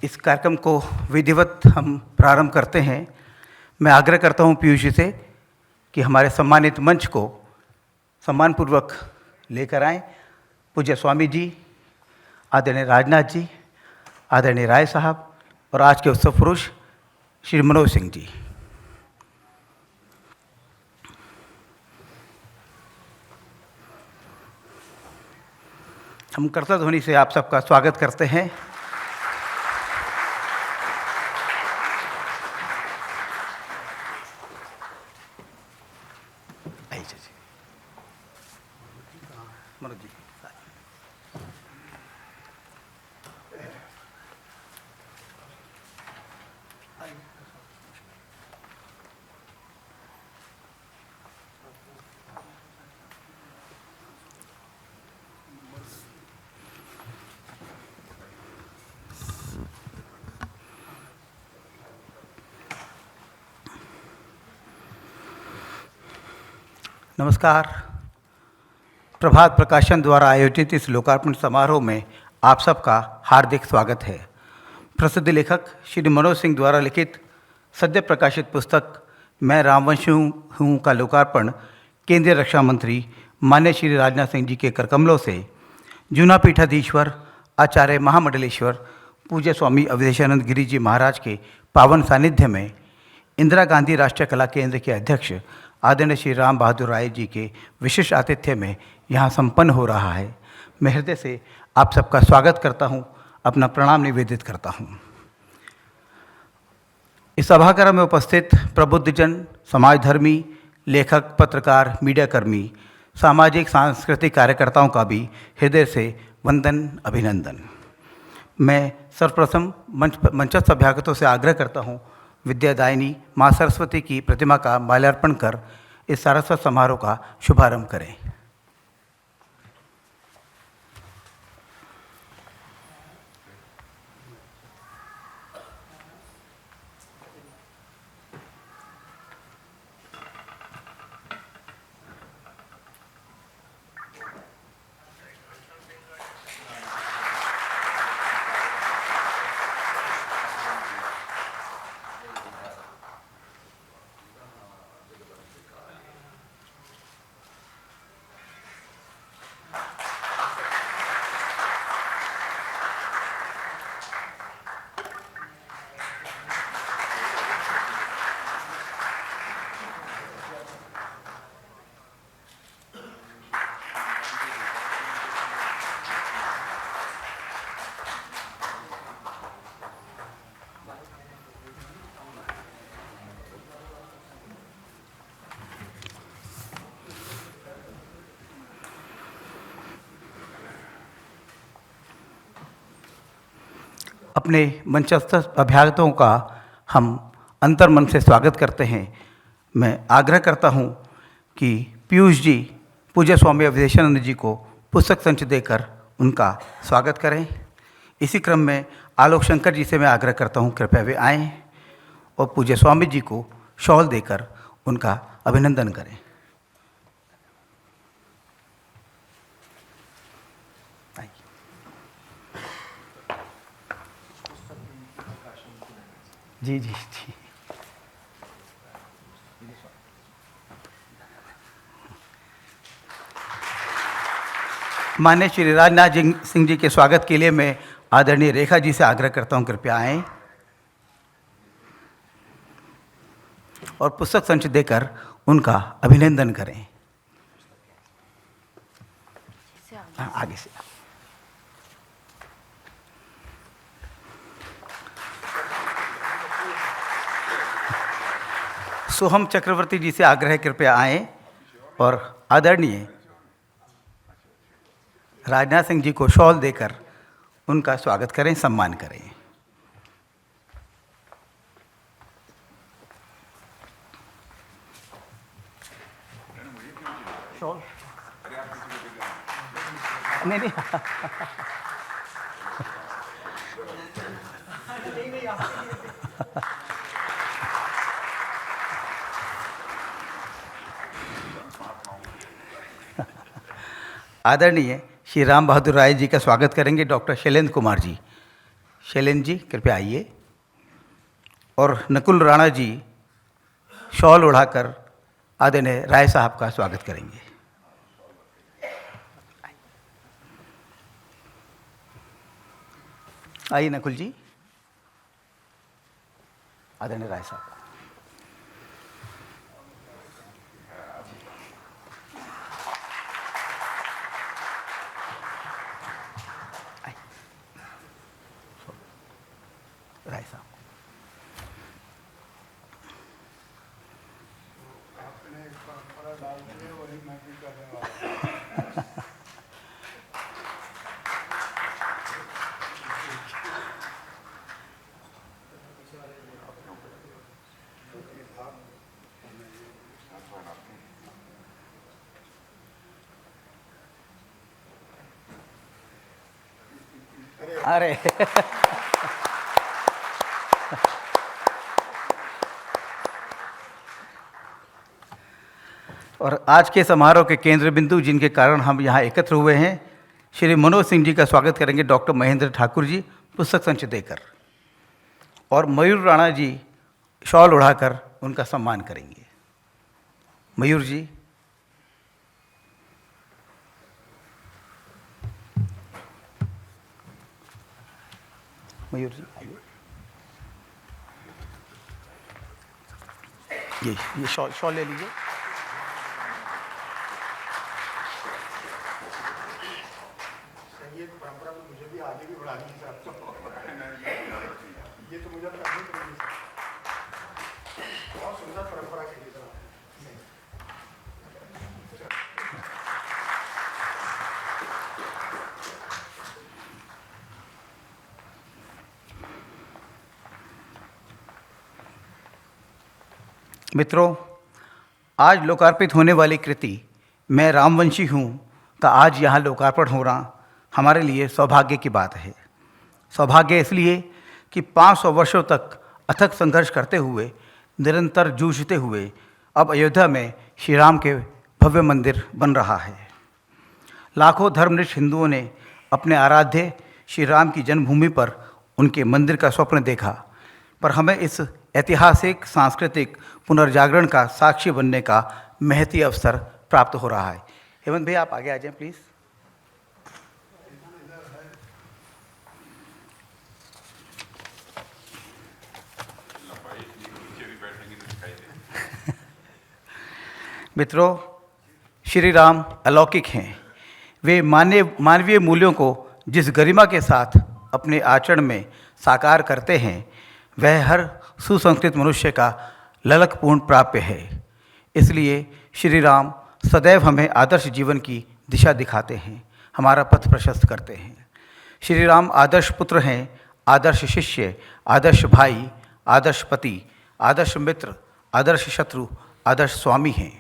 इस कार्यक्रम को विधिवत हम प्रारंभ करते हैं। मैं आग्रह करता हूं पीयूष जी से कि हमारे सम्मानित मंच को सम्मानपूर्वक लेकर आएं। पूज्य स्वामी जी, आदरणीय राजनाथ जी, आदरणीय राय साहब और आज के उत्सव पुरुष श्री मनोज सिंह जी। हम करतल ध्वनि से आप सबका स्वागत करते हैं। मनोज जी, नमस्कार। प्रभात प्रकाशन द्वारा आयोजित इस लोकार्पण समारोह में आप सबका हार्दिक स्वागत है। प्रसिद्ध लेखक श्री मनोज सिंह द्वारा लिखित सद्य प्रकाशित पुस्तक मैं रामवंशी हूँ का लोकार्पण केंद्रीय रक्षा मंत्री माननीय श्री राजनाथ सिंह जी के करकमलों से जूना पीठाधीश्वर आचार्य महामंडलेश्वर पूज्य स्वामी अवधेशानंद गिरी जी महाराज के पावन सानिध्य में इंदिरा गांधी राष्ट्रीय कला केंद्र के अध्यक्ष आदरणीय श्री राम बहादुर राय जी के विशेष आतिथ्य में यहाँ संपन्न हो रहा है। मैं हृदय से आप सबका स्वागत करता हूँ, अपना प्रणाम निवेदित करता हूँ। इस सभागार में उपस्थित प्रबुद्धजन, समाजधर्मी, लेखक, पत्रकार, मीडियाकर्मी, सामाजिक सांस्कृतिक कार्यकर्ताओं का भी हृदय से वंदन, अभिनंदन। मैं सर्वप्रथम मंचस्थ अभ्यागतों से आग्रह करता हूँ विद्यादायिनी माँ सरस्वती की प्रतिमा का माल्यार्पण कर इस सारस्वत समारोह का शुभारंभ करें। अपने मंचस्थ अभ्यागतों का हम अंतर्मन से स्वागत करते हैं। मैं आग्रह करता हूं कि पीयूष जी पूज्य स्वामी अवधेशानंद जी को पुस्तक संच देकर उनका स्वागत करें। इसी क्रम में आलोक शंकर जी से मैं आग्रह करता हूं कृपया वे आएँ और पूज्य स्वामी जी को शॉल देकर उनका अभिनंदन करें। जी जी जी। माननीय श्री राजनाथ सिंह जी के स्वागत के लिए मैं आदरणीय रेखा जी से आग्रह करता हूं कृपया आएं और पुस्तक संच देकर उनका अभिनंदन करें। आगे से सोहम चक्रवर्ती जी से आग्रह कृपया आएं और आदरणीय राजनाथ सिंह जी को शॉल देकर उनका स्वागत करें, सम्मान करें। शॉल नहीं आदरणीय श्री राम बहादुर राय जी का स्वागत करेंगे डॉक्टर शैलेंद्र कुमार जी। शैलेंद्र जी कृपया आइए, और नकुल राणा जी शॉल उड़ाकर आदरणीय राय साहब का स्वागत करेंगे। आइए नकुल जी, आदरणीय राय साहब। राय साहब, आपने एक परंपरा डाल दी है, वही मैं भी करने वाला हूँ। अरे और आज के समारोह के केंद्र बिंदु जिनके कारण हम यहाँ एकत्र हुए हैं, श्री मनोज सिंह जी का स्वागत करेंगे डॉक्टर महेंद्र ठाकुर जी पुस्तक संच देकर, और मयूर राणा जी शॉल उड़ाकर उनका सम्मान करेंगे। मयूर जी, मयूर जी आइए। ये शॉल ले लीजिए। ये परंपरा तो मुझे भी आगे भी बढ़ानी है सर। ये तो मुझे करनी पड़ेगी सर। बहुत सुंदर परंपरा के लिए सर। मित्रों, आज लोकार्पित होने वाली कृति मैं रामवंशी हूँ का आज यहाँ लोकार्पण होना हमारे लिए सौभाग्य की बात है। सौभाग्य इसलिए कि 500 वर्षों तक अथक संघर्ष करते हुए, निरंतर जूझते हुए अब अयोध्या में श्री राम के भव्य मंदिर बन रहा है। लाखों धर्मनिष्ठ हिंदुओं ने अपने आराध्य श्री राम की जन्मभूमि पर उनके मंदिर का स्वप्न देखा, पर हमें इस ऐतिहासिक सांस्कृतिक पुनर्जागरण का साक्षी बनने का महती अवसर प्राप्त हो रहा है। हेमंत भैया आप आगे आ जाएं प्लीज़। मित्रों, श्री राम अलौकिक हैं। वे मानवीय मूल्यों को जिस गरिमा के साथ अपने आचरण में साकार करते हैं, वह हर सुसंस्कृत मनुष्य का ललकपूर्ण प्राप्य है। इसलिए श्री राम सदैव हमें आदर्श जीवन की दिशा दिखाते हैं, हमारा पथ प्रशस्त करते हैं। श्री राम आदर्श पुत्र हैं, आदर्श शिष्य, आदर्श भाई, आदर्श पति, आदर्श मित्र, आदर्श शत्रु, आदर्श स्वामी हैं।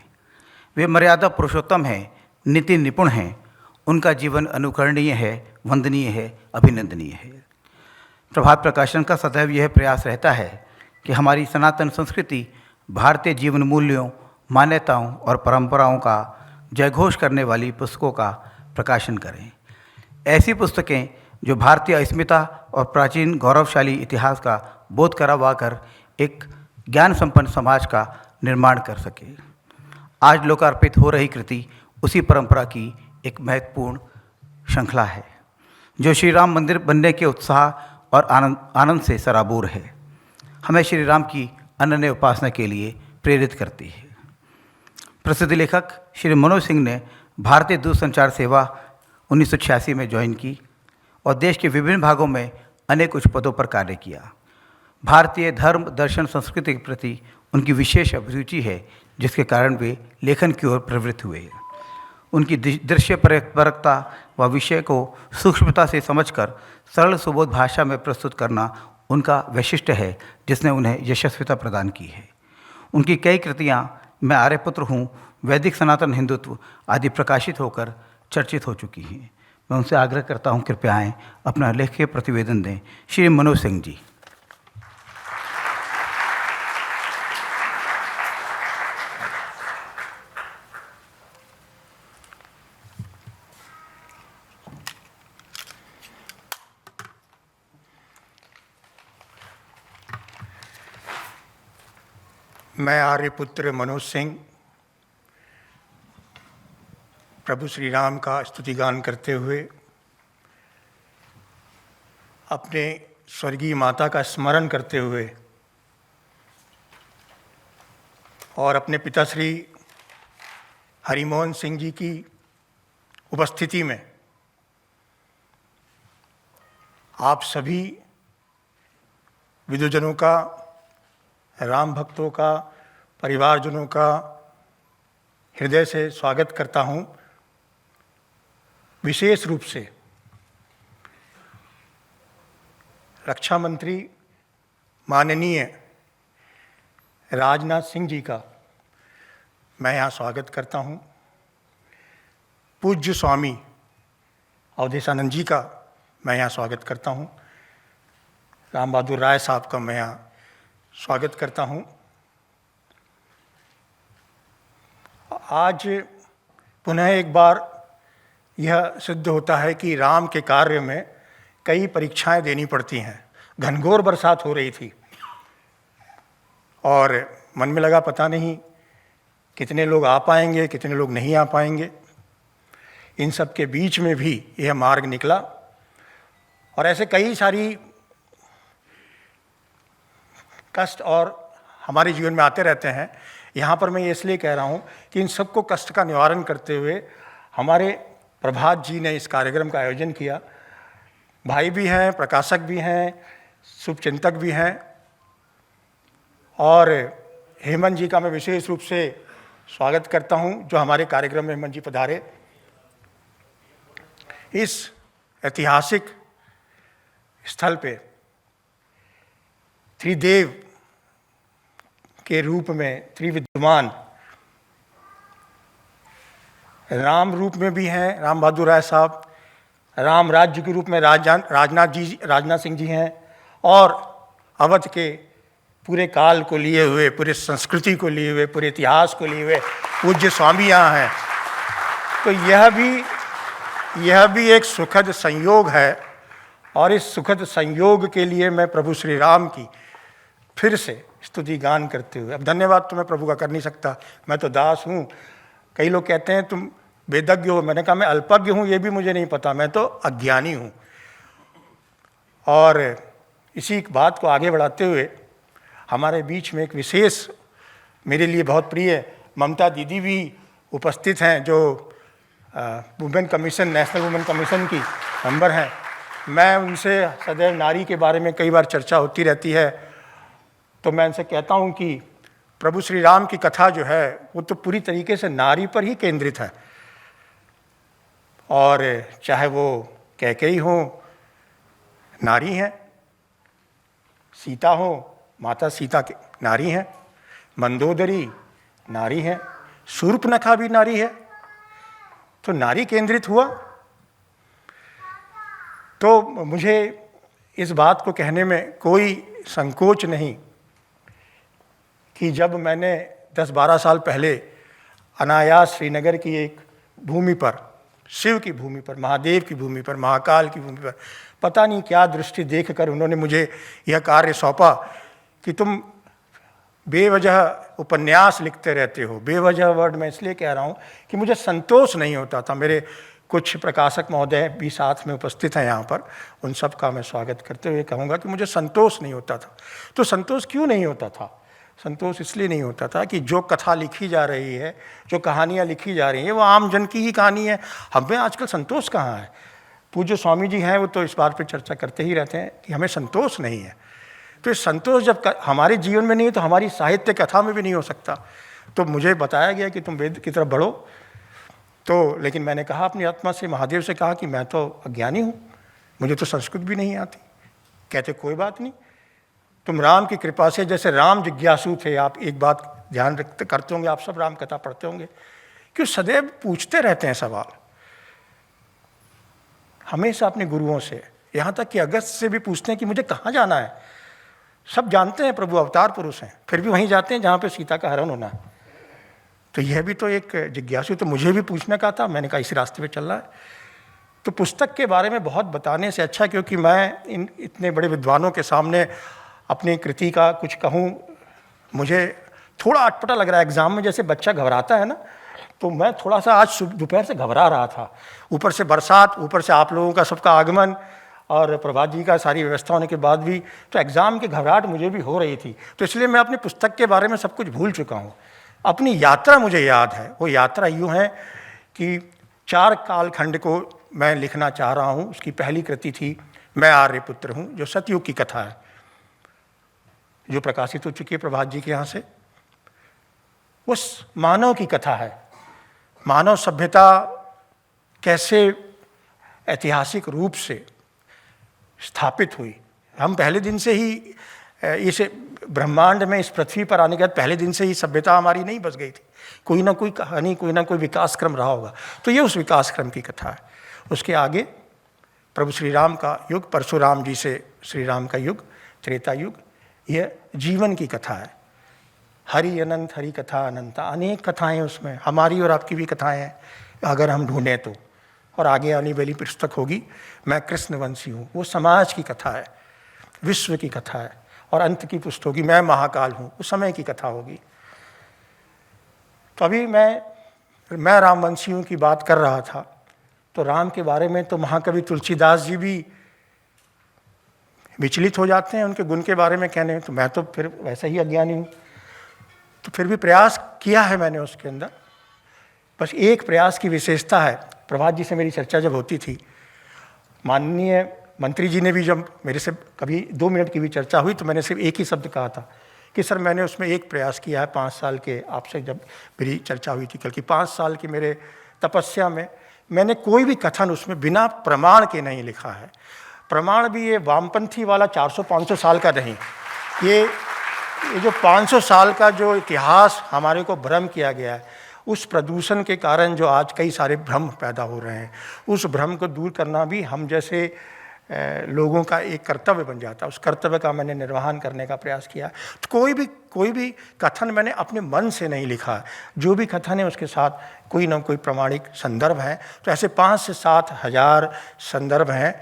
वे मर्यादा पुरुषोत्तम हैं, नीति निपुण हैं। उनका जीवन अनुकरणीय है, वंदनीय है, अभिनंदनीय है। प्रभात प्रकाशन का सदैव यह प्रयास रहता है कि हमारी सनातन संस्कृति, भारतीय जीवन मूल्यों, मान्यताओं और परंपराओं का जयघोष करने वाली पुस्तकों का प्रकाशन करें। ऐसी पुस्तकें जो भारतीय अस्मिता और प्राचीन गौरवशाली इतिहास का बोध करवाकर एक ज्ञान संपन्न समाज का निर्माण कर सके। आज लोकार्पित हो रही कृति उसी परंपरा की एक महत्वपूर्ण श्रृंखला है, जो श्री राम मंदिर बनने के उत्साह और आनंद से सराबोर है। हमें श्री राम की अनन्य उपासना के लिए प्रेरित करती है। प्रसिद्ध लेखक श्री मनोज सिंह ने भारतीय दूरसंचार सेवा 1986 में ज्वाइन की और देश के विभिन्न भागों में अनेक उच्च पदों पर कार्य किया। भारतीय धर्म, दर्शन, संस्कृति के प्रति उनकी विशेष अभिरुचि है, जिसके कारण वे लेखन की ओर प्रवृत्त हुए। उनकी दृश्य परकता व विषय को सूक्ष्मता से समझकर सरल सुबोध भाषा में प्रस्तुत करना उनका वैशिष्ट है, जिसने उन्हें यशस्विता प्रदान की है। उनकी कई कृतियाँ मैं आर्यपुत्र हूँ, वैदिक सनातन हिंदुत्व आदि प्रकाशित होकर चर्चित हो चुकी हैं। मैं उनसे आग्रह करता हूँ कृपया आएँ, अपना लेखकीय प्रतिवेदन दें। श्री मनोज सिंह जी। मैं आर्यपुत्र मनोज सिंह प्रभु श्री राम का स्तुतिगान करते हुए अपने स्वर्गीय माता का स्मरण करते हुए और अपने पिता श्री हरिमोहन सिंह जी की उपस्थिति में आप सभी विद्वजनों का, राम भक्तों का, परिवारजनों का हृदय से स्वागत करता हूं। विशेष रूप से रक्षा मंत्री माननीय राजनाथ सिंह जी का मैं यहाँ स्वागत करता हूँ। पूज्य स्वामी अवधेशानंद जी का मैं यहाँ स्वागत करता हूँ। राम बहादुर राय साहब का मैं यहाँ स्वागत करता हूँ। आज पुनः एक बार यह सिद्ध होता है कि राम के कार्य में कई परीक्षाएं देनी पड़ती हैं। घनघोर बरसात हो रही थी और मन में लगा पता नहीं कितने लोग आ पाएंगे, कितने लोग नहीं आ पाएंगे। इन सब के बीच में भी यह मार्ग निकला और ऐसे कई सारी कष्ट और हमारे जीवन में आते रहते हैं। यहाँ पर मैं ये इसलिए कह रहा हूँ कि इन सबको कष्ट का निवारण करते हुए हमारे प्रभात जी ने इस कार्यक्रम का आयोजन किया। भाई भी हैं, प्रकाशक भी हैं, शुभचिंतक भी हैं और हेमंत जी का मैं विशेष रूप से स्वागत करता हूं जो हमारे कार्यक्रम में हेमंत जी पधारे। इस ऐतिहासिक स्थल पे त्रिदेव के रूप में त्रिविद्यमान राम रूप में भी हैं राम बहादुर राय साहब, राम राज्य के रूप में राजनाथ सिंह जी हैं और अवध के पूरे काल को लिए हुए, पूरे संस्कृति को लिए हुए, पूरे इतिहास को लिए हुए पूज्य स्वामी यहाँ हैं। तो यह भी एक सुखद संयोग है और इस सुखद संयोग के लिए मैं प्रभु श्री राम की फिर से स्तुति गान करते हुए, अब धन्यवाद तो मैं प्रभु का कर नहीं सकता, मैं तो दास हूँ। कई लोग कहते हैं तुम वेदज्ञ हो, मैंने कहा मैं अल्पज्ञ हूँ, ये भी मुझे नहीं पता, मैं तो अज्ञानी हूँ। और इसी बात को आगे बढ़ाते हुए हमारे बीच में एक विशेष मेरे लिए बहुत प्रिय ममता दीदी भी उपस्थित हैं जो women commission, national women commission की मेंबर हैं। मैं उनसे सदैव नारी के बारे में कई बार चर्चा होती रहती है, तो मैं उनसे कहता हूँ कि प्रभु श्री राम की कथा जो है वो तो पूरी तरीके से नारी पर ही केंद्रित है। और चाहे वो कैकेयी हो, नारी हैं, सीता हो, माता सीता के नारी हैं, मंदोदरी नारी हैं, शूर्पणखा भी नारी है, तो नारी केंद्रित हुआ। तो मुझे इस बात को कहने में कोई संकोच नहीं कि जब मैंने 10-12 साल पहले अनायास श्रीनगर की एक भूमि पर, शिव की भूमि पर, महादेव की भूमि पर, महाकाल की भूमि पर, पता नहीं क्या दृष्टि देखकर उन्होंने मुझे यह कार्य सौंपा कि तुम बेवजह उपन्यास लिखते रहते हो। बेवजह वर्ड मैं इसलिए कह रहा हूँ कि मुझे संतोष नहीं होता था। मेरे कुछ प्रकाशक महोदय भी साथ में उपस्थित हैं यहाँ पर, उन सब का मैं स्वागत करते हुए कहूँगा कि मुझे संतोष नहीं होता था। तो संतोष क्यों नहीं होता था? संतोष इसलिए नहीं होता था कि जो कथा लिखी जा रही है, जो कहानियाँ लिखी जा रही हैं, वो आम जन की ही कहानी है। हमें आजकल संतोष कहाँ है? पूज्य स्वामी जी हैं वो तो इस बात पर चर्चा करते ही रहते हैं कि हमें संतोष नहीं है। तो ये संतोष जब हमारे जीवन में नहीं है तो हमारी साहित्य कथा में भी नहीं हो सकता। तो मुझे बताया गया कि तुम वेद की तरफ बढ़ो, तो लेकिन मैंने कहा अपनी आत्मा से, महादेव से कहा कि मैं तो अज्ञानी हूँ, मुझे तो संस्कृत भी नहीं आती। कहते कोई बात नहीं, तुम राम की कृपा से, जैसे राम जिज्ञासु थे, आप एक बात ध्यान रखते करते होंगे, आप सब राम कथा पढ़ते होंगे, कि सदैव पूछते रहते हैं सवाल हमेशा अपने गुरुओं से, यहाँ तक कि अगस्त से भी पूछते हैं कि मुझे कहाँ जाना है। सब जानते हैं प्रभु अवतार पुरुष हैं, फिर भी वहीं जाते हैं जहाँ पे सीता का हरण होना है। तो यह भी तो एक जिज्ञासु, तो मुझे भी पूछने का था, मैंने कहा इसी रास्ते पे चल रहा है। तो पुस्तक के बारे में बहुत बताने से अच्छा, क्योंकि मैं इन इतने बड़े विद्वानों के सामने अपनी कृति का कुछ कहूँ, मुझे थोड़ा अटपटा लग रहा है एग्ज़ाम में, जैसे बच्चा घबराता है ना, तो मैं थोड़ा सा आज दोपहर से घबरा रहा था। ऊपर से बरसात, ऊपर से आप लोगों का सबका आगमन और प्रभात जी का सारी व्यवस्था होने के बाद भी तो एग्ज़ाम की घबराहट मुझे भी हो रही थी। तो इसलिए मैं अपनी पुस्तक के बारे में सब कुछ भूल चुका हूँ। अपनी यात्रा मुझे याद है। वो यात्रा यूँ है कि 4 कालखंड को मैं लिखना चाह रहा हूँ। उसकी पहली कृति थी मैं आर्यपुत्र हूँ, जो सतयुग की कथा है, जो प्रकाशित हो चुकी है प्रभात जी के यहाँ से। उस मानव की कथा है, मानव सभ्यता कैसे ऐतिहासिक रूप से स्थापित हुई। हम पहले दिन से ही इस ब्रह्मांड में, इस पृथ्वी पर आने के बाद पहले दिन से ही सभ्यता हमारी नहीं बस गई थी। कोई ना कोई कहानी, कोई ना कोई विकास क्रम रहा होगा। तो ये उस विकास क्रम की कथा है। उसके आगे प्रभु श्री राम का युग, परशुराम जी से श्री राम का युग, त्रेता युग, यह जीवन की कथा है। हरि अनंत, हरि कथा अनंता, अनेक कथाएं उसमें, हमारी और आपकी भी कथाएं हैं अगर हम ढूंढें तो। और आगे आने वाली पुस्तक होगी मैं कृष्णवंशी हूँ, वो समाज की कथा है, विश्व की कथा है। और अंत की पुस्तक होगी मैं महाकाल हूँ, वो समय की कथा होगी। तो अभी मैं रामवंशी हूँ की बात कर रहा था, तो राम के बारे में तो महाकवि तुलसीदास जी भी विचलित हो जाते हैं उनके गुण के बारे में कहने में। तो मैं तो फिर वैसा ही अज्ञानी हूँ, तो फिर भी प्रयास किया है मैंने उसके अंदर। बस एक प्रयास की विशेषता है, प्रभात जी से मेरी चर्चा जब होती थी, माननीय मंत्री जी ने भी जब मेरे से कभी 2 मिनट की भी चर्चा हुई, तो मैंने सिर्फ एक ही शब्द कहा था कि सर मैंने उसमें एक प्रयास किया है 5 साल के, आपसे जब मेरी चर्चा हुई थी कल की, 5 साल की मेरे तपस्या में मैंने कोई भी कथन उसमें बिना प्रमाण के नहीं लिखा है। प्रमाण भी ये वामपंथी वाला 400-500 साल का नहीं, ये जो 500 साल का जो इतिहास हमारे को भ्रम किया गया है, उस प्रदूषण के कारण जो आज कई सारे भ्रम पैदा हो रहे हैं, उस भ्रम को दूर करना भी हम जैसे लोगों का एक कर्तव्य बन जाता है। उस कर्तव्य का मैंने निर्वहन करने का प्रयास किया। तो कोई भी कथन मैंने अपने मन से नहीं लिखा। जो भी कथन है उसके साथ कोई ना कोई प्रमाणिक संदर्भ है। तो ऐसे 5 से 7 हज़ार संदर्भ हैं।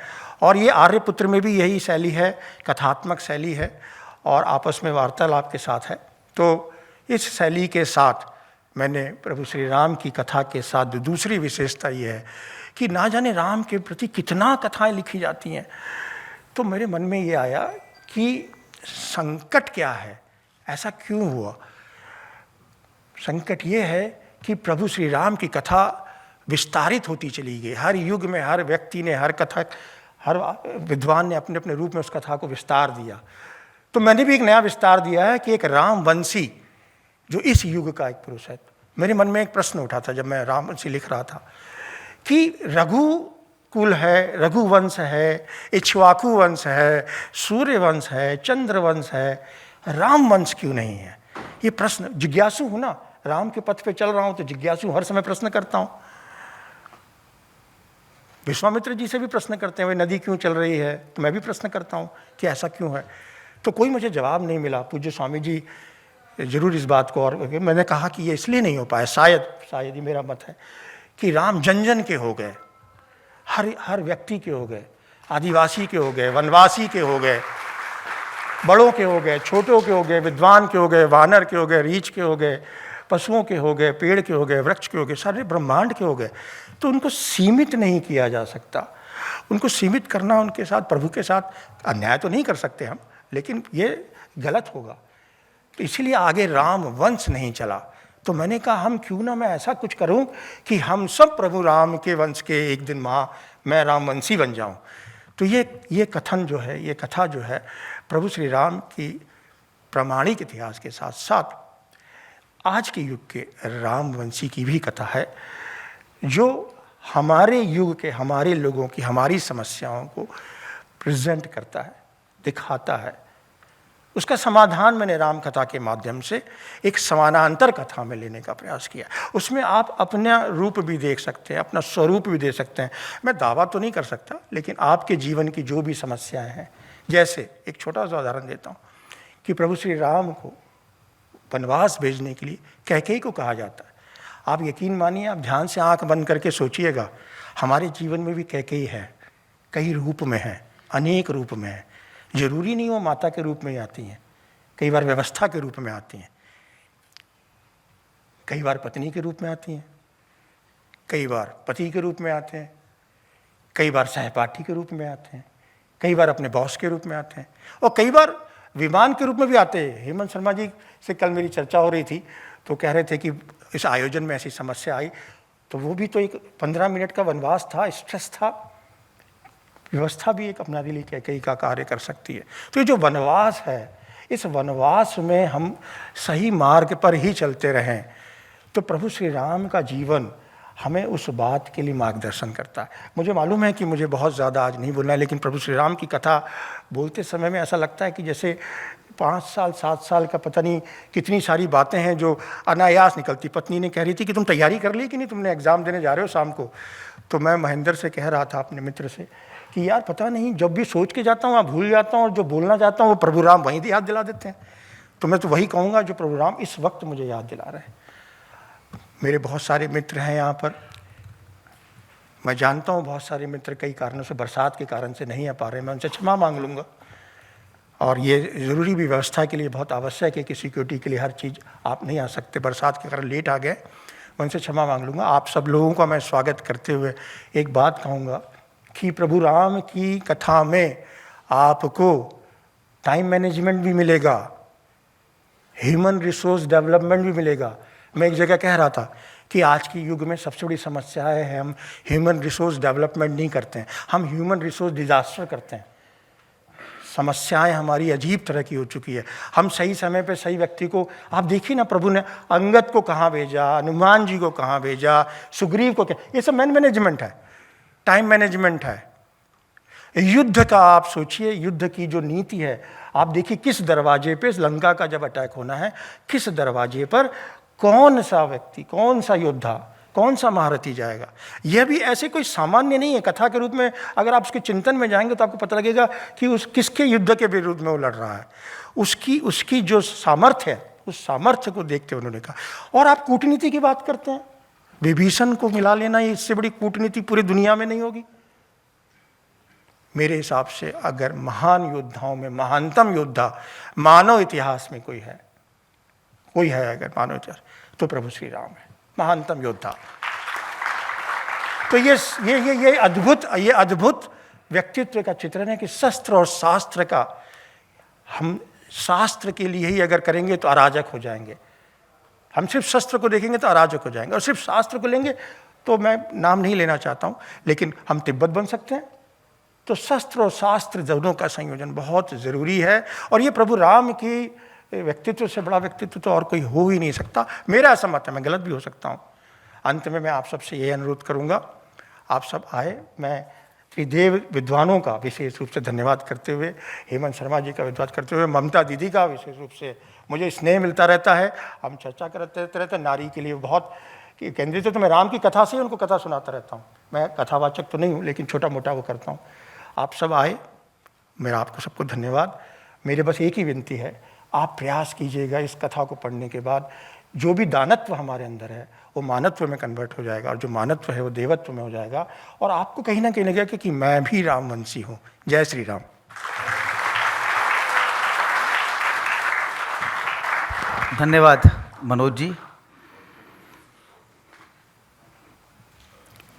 और ये आर्यपुत्र में भी यही शैली है, कथात्मक शैली है और आपस में वार्तालाप के साथ है। तो इस शैली के साथ मैंने प्रभु श्री राम की कथा के साथ दूसरी विशेषता ये है कि ना जाने राम के प्रति कितना कथाएं लिखी जाती हैं। तो मेरे मन में ये आया कि संकट क्या है, ऐसा क्यों हुआ। संकट ये है कि प्रभु श्री राम की कथा विस्तारित होती चली गई। हर युग में हर व्यक्ति ने, हर विद्वान ने अपने अपने रूप में उस कथा को विस्तार दिया। तो मैंने भी एक नया विस्तार दिया है कि एक रामवंशी जो इस युग का एक पुरुष है। मेरे मन में एक प्रश्न उठा था जब मैं रामवंशी लिख रहा था कि रघुकुल है, रघुवंश है, इक्ष्वाकु वंश है, सूर्यवंश है, चंद्रवंश है, रामवंश क्यों नहीं है। ये प्रश्न, जिज्ञासु हूँ ना, राम के पथ पे चल रहा हूँ तो जिज्ञासु हर समय प्रश्न करता हूँ। विश्वामित्र जी से भी प्रश्न करते हैं वे नदी क्यों चल रही है, तो मैं भी प्रश्न करता हूँ कि ऐसा क्यों है। तो कोई मुझे जवाब नहीं मिला। पूज्य स्वामी जी जरूर इस बात को, और मैंने कहा कि ये इसलिए नहीं हो पाया, शायद ही मेरा मत है कि राम जन जन के हो गए, हर व्यक्ति के हो गए, आदिवासी के हो गए, वनवासी के हो गए, बड़ों के हो गए, छोटों के हो गए, विद्वान के हो गए, वानर के हो गए, रीछ के हो गए, पशुओं के हो गए, पेड़ के हो गए, वृक्ष के हो गए, सारे ब्रह्मांड के हो गए। तो उनको सीमित नहीं किया जा सकता। उनको सीमित करना उनके साथ, प्रभु के साथ अन्याय तो नहीं कर सकते हम, लेकिन ये गलत होगा। तो इसीलिए आगे राम वंश नहीं चला। तो मैंने कहा हम क्यों ना मैं ऐसा कुछ करूं कि हम सब प्रभु राम के वंश के एक दिन मैं रामवंशी बन जाऊं। तो ये कथन जो है, ये कथा जो है, प्रभु श्री राम की प्रामाणिक इतिहास के साथ साथ आज के युग के रामवंशी की भी कथा है, जो हमारे युग के, हमारे लोगों की, हमारी समस्याओं को प्रेजेंट करता है, दिखाता है। उसका समाधान मैंने राम कथा के माध्यम से एक समानांतर कथा में लेने का प्रयास किया। उसमें आप अपना रूप भी देख सकते हैं, अपना स्वरूप भी दे सकते हैं। मैं दावा तो नहीं कर सकता, लेकिन आपके जीवन की जो भी समस्याएं हैं, जैसे एक छोटा सा उदाहरण देता हूँ कि प्रभु श्री राम को वनवास भेजने के लिए कैकेयी को कहा जाता है। आप यकीन मानिए, आप ध्यान से आंख बंद करके सोचिएगा, हमारे जीवन में भी कैकेयी है, कई रूप में है, अनेक रूप में है। जरूरी नहीं वो माता के रूप में ही आती हैं, कई बार व्यवस्था के रूप में आती हैं। कई बार पत्नी के रूप में आती हैं, कई बार पति के रूप में आते हैं, कई बार सहपाठी के रूप में आते हैं, कई बार अपने बॉस के रूप में आते हैं, और कई बार विमान के रूप में भी आते हैं। हेमंत शर्मा जी से कल मेरी चर्चा हो रही थी, तो कह रहे थे कि इस आयोजन में ऐसी समस्या आई, तो वो भी तो एक 15 मिनट का वनवास था, स्ट्रेस था। व्यवस्था भी एक अपना दिली कई का कार्य कर सकती है। तो ये जो वनवास है, इस वनवास में हम सही मार्ग पर ही चलते रहें तो प्रभु श्री राम का जीवन हमें उस बात के लिए मार्गदर्शन करता है। मुझे मालूम है कि मुझे बहुत ज़्यादा आज नहीं बोलना है, लेकिन प्रभु श्री राम की कथा बोलते समय में ऐसा लगता है कि जैसे 5 साल 7 साल का पता नहीं कितनी सारी बातें हैं जो अनायास निकलती। पत्नी ने कह रही थी कि तुम तैयारी कर ली कि नहीं, तुमने एग्ज़ाम देने जा रहे हो शाम को। तो मैं महेंद्र से कह रहा था, अपने मित्र से, कि यार पता नहीं, जब भी सोच के जाता हूँ वहाँ भूल जाता हूँ, और जो बोलना चाहता हूँ वो प्रभु राम वहीं याद दिला देते हैं। तो मैं तो वही कहूँगा जो प्रभु राम इस वक्त मुझे याद दिला रहे हैं। मेरे बहुत सारे मित्र हैं यहाँ पर, मैं जानता हूँ बहुत सारे मित्र कई कारणों से, बरसात के कारण से नहीं आ पा रहे, मैं उनसे क्षमा मांग लूँगा। और ये ज़रूरी भी व्यवस्था के लिए बहुत आवश्यक है कि सिक्योरिटी के लिए हर चीज़ आप नहीं आ सकते, बरसात के कारण लेट आ गए, मैं उनसे क्षमा मांग लूँगा। आप सब लोगों का मैं स्वागत करते हुए एक बात कहूँगा कि प्रभु राम की कथा में आपको टाइम मैनेजमेंट भी मिलेगा, ह्यूमन रिसोर्स डेवलपमेंट भी मिलेगा। मैं एक जगह कह रहा था कि आज के युग में सबसे बड़ी समस्या है हम ह्यूमन रिसोर्स डेवलपमेंट नहीं करते हैं, हम ह्यूमन रिसोर्स डिजास्टर करते हैं। समस्याएं हमारी अजीब तरह की हो चुकी है। हम सही समय पे सही व्यक्ति को, आप देखिए ना, प्रभु ने अंगद को कहाँ भेजा, हनुमान जी को कहाँ भेजा, सुग्रीव को क्या, ये सब मैनेजमेंट है, टाइम मैनेजमेंट है। युद्ध का आप सोचिए, युद्ध की जो नीति है, आप देखिए किस दरवाजे पे लंका का जब अटैक होना है, किस दरवाजे पर कौन सा व्यक्ति, कौन सा योद्धा, कौन सा महारथी जाएगा। यह भी ऐसे कोई सामान्य नहीं है। कथा के रूप में अगर आप उसके चिंतन में जाएंगे तो आपको पता लगेगा कि उस किसके युद्ध के विरुद्ध में वो लड़ रहा है, उसकी जो सामर्थ्य है, उस सामर्थ्य को देखते उन्होंने कहा। और आप कूटनीति की बात करते हैं, विभीषण को मिला लेना, इससे बड़ी कूटनीति पूरी दुनिया में नहीं होगी। मेरे हिसाब से अगर महान योद्धाओं में महानतम योद्धा मानव इतिहास में कोई है अगर मानव इतिहास, तो प्रभु श्री राम है, महानतम योद्धा। तो ये अद्भुत व्यक्तित्व का चित्रण है कि शस्त्र और शास्त्र का, हम शास्त्र के लिए ही अगर करेंगे तो अराजक हो जाएंगे, हम सिर्फ शस्त्र को देखेंगे तो अराजक हो जाएंगे, और सिर्फ शास्त्र को लेंगे तो मैं नाम नहीं लेना चाहता हूँ, लेकिन हम तिब्बत बन सकते हैं। तो शस्त्र और शास्त्र दोनों का संयोजन बहुत ज़रूरी है, और ये प्रभु राम की व्यक्तित्व से बड़ा व्यक्तित्व तो और कोई हो ही नहीं सकता। मेरा ऐसा मत है, मैं गलत भी हो सकता हूँ। अंत में मैं आप सबसे ये अनुरोध करूँगा, आप सब आए, मैं त्रिदेव विद्वानों का विशेष रूप से धन्यवाद करते हुए, हेमंत शर्मा जी का धन्यवाद करते हुए, ममता दीदी का विशेष रूप से मुझे स्नेह मिलता रहता है, हम चर्चा करते रहते हैं। नारी के लिए बहुत केंद्रित है, तो मैं राम की कथा से उनको कथा सुनाता रहता हूँ। मैं कथावाचक तो नहीं हूँ, लेकिन छोटा मोटा वो करता हूँ। आप सब आए, मेरा आपको सबको धन्यवाद। मेरे बस एक ही विनती है, आप प्रयास कीजिएगा इस कथा को पढ़ने के बाद, जो भी दानत्व हमारे अंदर है वो मानत्व में कन्वर्ट हो जाएगा, और जो मानत्व है वो देवत्व में हो जाएगा, और आपको कहीं ना कहीं लगेगा कि मैं भी रामवंशी हूँ। जय श्री राम। धन्यवाद मनोज जी।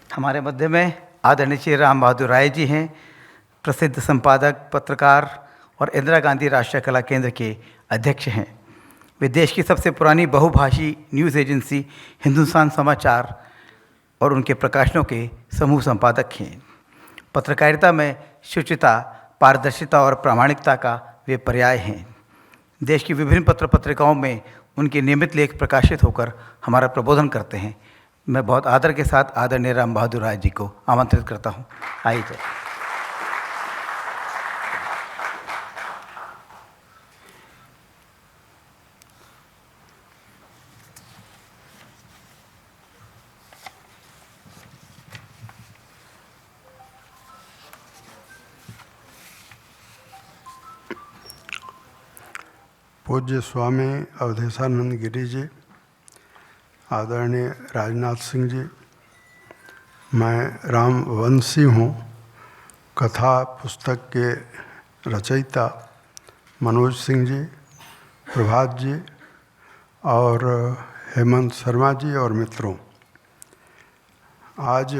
हमारे मध्य में आदरणीय श्री राम बहादुर राय जी हैं, प्रसिद्ध संपादक, पत्रकार और इंदिरा गांधी राष्ट्रीय कला केंद्र के अध्यक्ष हैं। वे देश की सबसे पुरानी बहुभाषी न्यूज़ एजेंसी हिंदुस्तान समाचार और उनके प्रकाशनों के समूह संपादक हैं। पत्रकारिता में शुचिता, पारदर्शिता और प्रामाणिकता का वे पर्याय हैं। देश की विभिन्न पत्र पत्रिकाओं में उनके नियमित लेख प्रकाशित होकर हमारा प्रबोधन करते हैं। मैं बहुत आदर के साथ आदरणीय राम बहादुर राय जी को आमंत्रित करता हूँ। आइए। पूज्य स्वामी अवधेशानंद गिरी जी, आदरणीय राजनाथ सिंह जी, मैं रामवंशी हूँ। कथा पुस्तक के रचयिता मनोज सिंह जी, प्रभात जी और हेमंत शर्मा जी और मित्रों, आज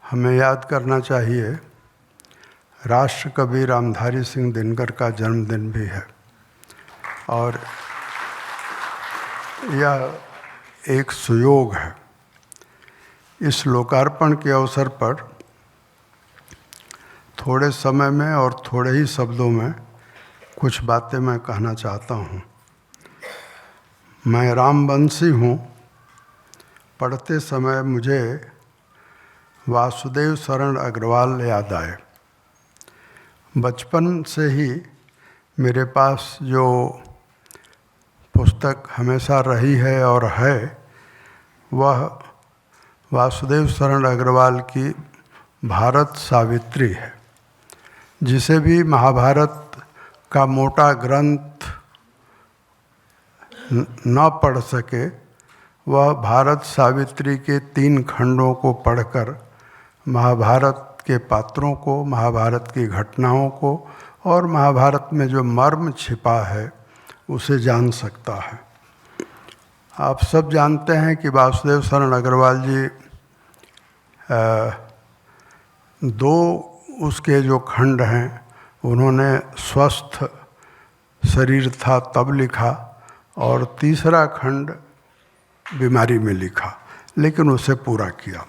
हमें याद करना चाहिए राष्ट्र कवि रामधारी सिंह दिनकर का जन्मदिन भी है और यह एक सुयोग है। इस लोकार्पण के अवसर पर थोड़े समय में और थोड़े ही शब्दों में कुछ बातें मैं कहना चाहता हूँ। मैं रामवंशी हूँ। पढ़ते समय मुझे वासुदेव शरण अग्रवाल याद आए। बचपन से ही मेरे पास जो पुस्तक हमेशा रही है और है वह वासुदेव शरण अग्रवाल की भारत सावित्री है। जिसे भी महाभारत का मोटा ग्रंथ न पढ़ सके वह भारत सावित्री के 3 खंडों को पढ़कर महाभारत के पात्रों को, महाभारत की घटनाओं को और महाभारत में जो मर्म छिपा है उसे जान सकता है। आप सब जानते हैं कि वासुदेव शरण अग्रवाल जी 2 उसके जो खंड हैं उन्होंने स्वस्थ शरीर था तब लिखा और तीसरा खंड बीमारी में लिखा, लेकिन उसे पूरा किया।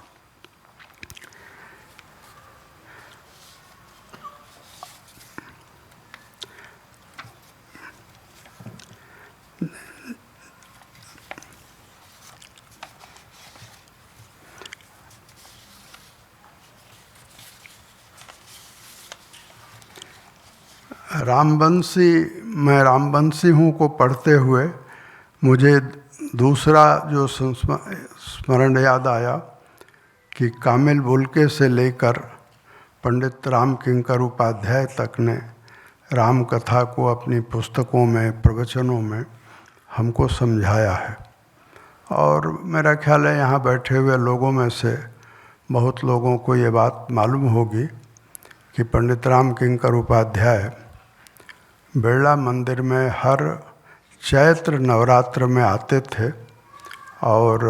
मैं रामवंशी हूँ को पढ़ते हुए मुझे दूसरा जो स्मरण याद आया कि कामिल बुल्के से लेकर पंडित राम किंकर उपाध्याय तक ने राम कथा को अपनी पुस्तकों में, प्रवचनों में हमको समझाया है। और मेरा ख्याल है यहाँ बैठे हुए लोगों में से बहुत लोगों को ये बात मालूम होगी कि पंडित राम किंकर उपाध्याय बिरला मंदिर में हर चैत्र नवरात्र में आते थे और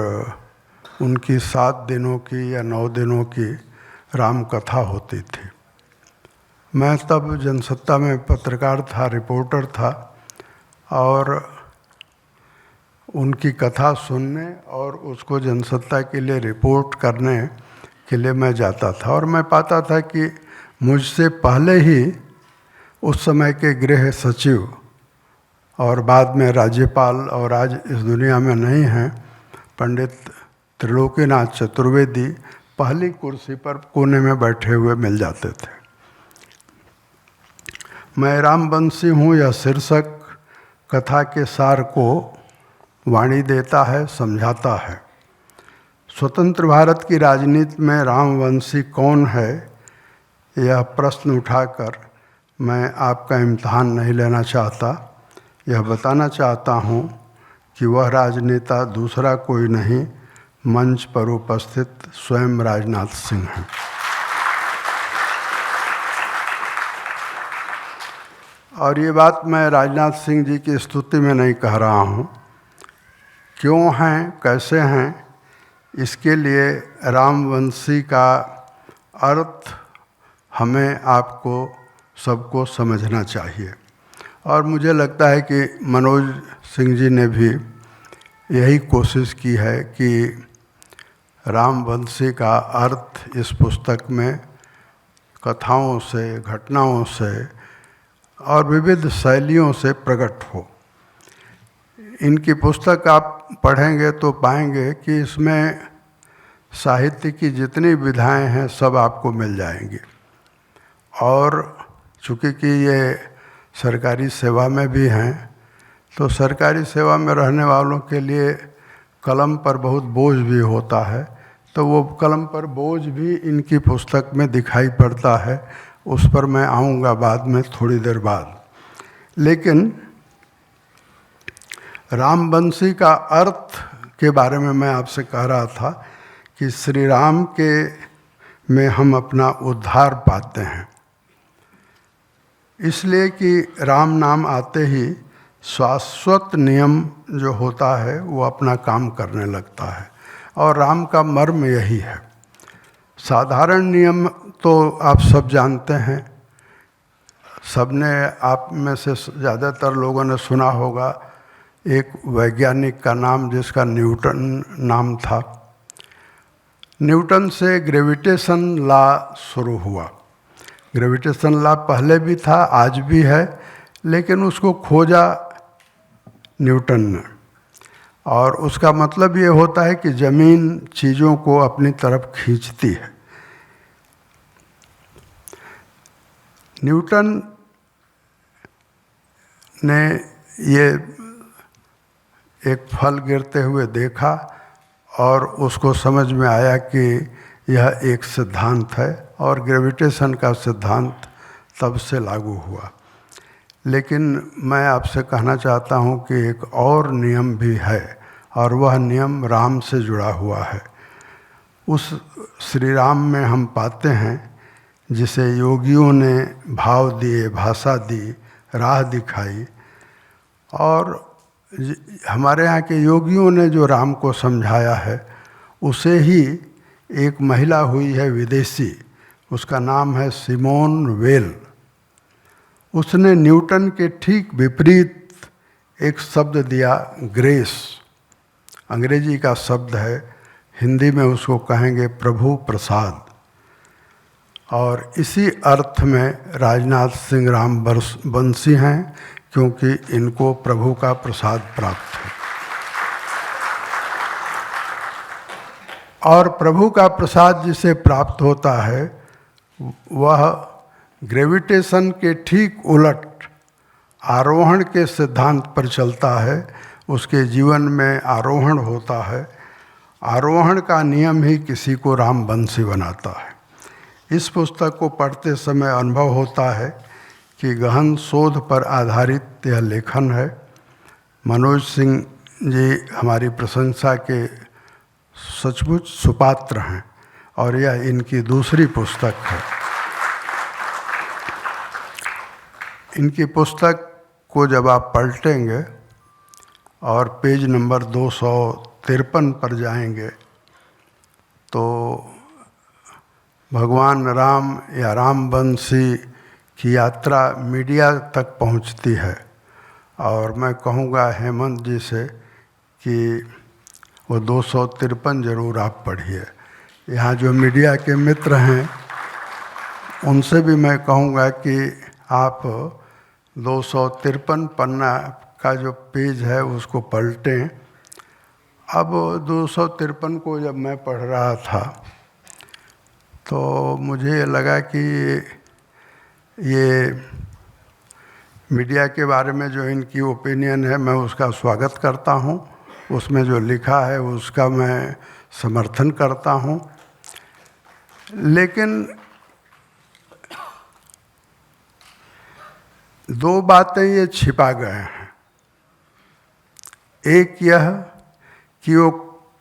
उनकी 7 दिनों की या 9 दिनों की राम कथा होती थी। मैं तब जनसत्ता में पत्रकार था, रिपोर्टर था और उनकी कथा सुनने और उसको जनसत्ता के लिए रिपोर्ट करने के लिए मैं जाता था और मैं पाता था कि मुझसे पहले ही उस समय के गृह सचिव और बाद में राज्यपाल और आज इस दुनिया में नहीं हैं पंडित त्रिलोकीनाथ चतुर्वेदी पहली कुर्सी पर कोने में बैठे हुए मिल जाते थे। मैं रामवंशी हूँ यह शीर्षक कथा के सार को वाणी देता है, समझाता है। स्वतंत्र भारत की राजनीति में रामवंशी कौन है, यह प्रश्न उठाकर मैं आपका इम्तिहान नहीं लेना चाहता। यह बताना चाहता हूँ कि वह राजनेता दूसरा कोई नहीं, मंच पर उपस्थित स्वयं राजनाथ सिंह हैं। और ये बात मैं राजनाथ सिंह जी की स्तुति में नहीं कह रहा हूँ। क्यों हैं, कैसे हैं, इसके लिए रामवंशी का अर्थ हमें, आपको, सबको समझना चाहिए। और मुझे लगता है कि मनोज सिंह जी ने भी यही कोशिश की है कि रामवंशी का अर्थ इस पुस्तक में कथाओं से, घटनाओं से और विविध शैलियों से प्रकट हो। इनकी पुस्तक आप पढ़ेंगे तो पाएंगे कि इसमें साहित्य की जितनी विधाएं हैं सब आपको मिल जाएंगी। और चूँकि कि ये सरकारी सेवा में भी हैं तो सरकारी सेवा में रहने वालों के लिए कलम पर बहुत बोझ भी होता है, तो वो कलम पर बोझ भी इनकी पुस्तक में दिखाई पड़ता है। उस पर मैं आऊँगा बाद में, थोड़ी देर बाद। लेकिन रामवंशी का अर्थ के बारे में मैं आपसे कह रहा था कि श्री राम के में हम अपना उद्धार पाते हैं, इसलिए कि राम नाम आते ही शाश्वत नियम जो होता है वो अपना काम करने लगता है, और राम का मर्म यही है। साधारण नियम तो आप सब जानते हैं, सबने, आप में से ज़्यादातर लोगों ने सुना होगा एक वैज्ञानिक का नाम जिसका न्यूटन नाम था। न्यूटन से ग्रेविटेशन लॉ शुरू हुआ। ग्रेविटेशन लॉ पहले भी था, आज भी है, लेकिन उसको खोजा न्यूटन ने, और उसका मतलब ये होता है कि ज़मीन चीज़ों को अपनी तरफ खींचती है। न्यूटन ने ये एक फल गिरते हुए देखा और उसको समझ में आया कि यह एक सिद्धांत है, और ग्रेविटेशन का सिद्धांत तब से लागू हुआ। लेकिन मैं आपसे कहना चाहता हूँ कि एक और नियम भी है, और वह नियम राम से जुड़ा हुआ है। उस श्री राम में हम पाते हैं जिसे योगियों ने भाव दिए, भाषा दी, राह दिखाई, और हमारे यहाँ के योगियों ने जो राम को समझाया है उसे ही एक महिला हुई है विदेशी, उसका नाम है सिमोन वेल। उसने न्यूटन के ठीक विपरीत एक शब्द दिया, ग्रेस। अंग्रेजी का शब्द है, हिंदी में उसको कहेंगे प्रभु प्रसाद। और इसी अर्थ में राजनाथ सिंह रामवंशी हैं, क्योंकि इनको प्रभु का प्रसाद प्राप्त है। और प्रभु का प्रसाद जिसे प्राप्त होता है वह ग्रेविटेशन के ठीक उलट आरोहण के सिद्धांत पर चलता है। उसके जीवन में आरोहण होता है। आरोहण का नियम ही किसी को रामवंशी बनाता है। इस पुस्तक को पढ़ते समय अनुभव होता है कि गहन शोध पर आधारित यह लेखन है। मनोज सिंह जी हमारी प्रशंसा के सचमुच सुपात्र हैं, और यह इनकी दूसरी पुस्तक है। इनकी पुस्तक को जब आप पलटेंगे और पेज नंबर 253 पर जाएंगे तो भगवान राम या रामवंशी की यात्रा मीडिया तक पहुंचती है। और मैं कहूँगा हेमंत जी से कि वो 253 जरूर आप पढ़िए। यहाँ जो मीडिया के मित्र हैं उनसे भी मैं कहूँगा कि आप 253 पन्ना का जो पेज है उसको पलटें। अब 253 को जब मैं पढ़ रहा था तो मुझे लगा कि ये मीडिया के बारे में जो इनकी ओपिनियन है मैं उसका स्वागत करता हूँ, उसमें जो लिखा है उसका मैं समर्थन करता हूँ। लेकिन दो बातें ये छिपा गए हैं। एक यह कि वो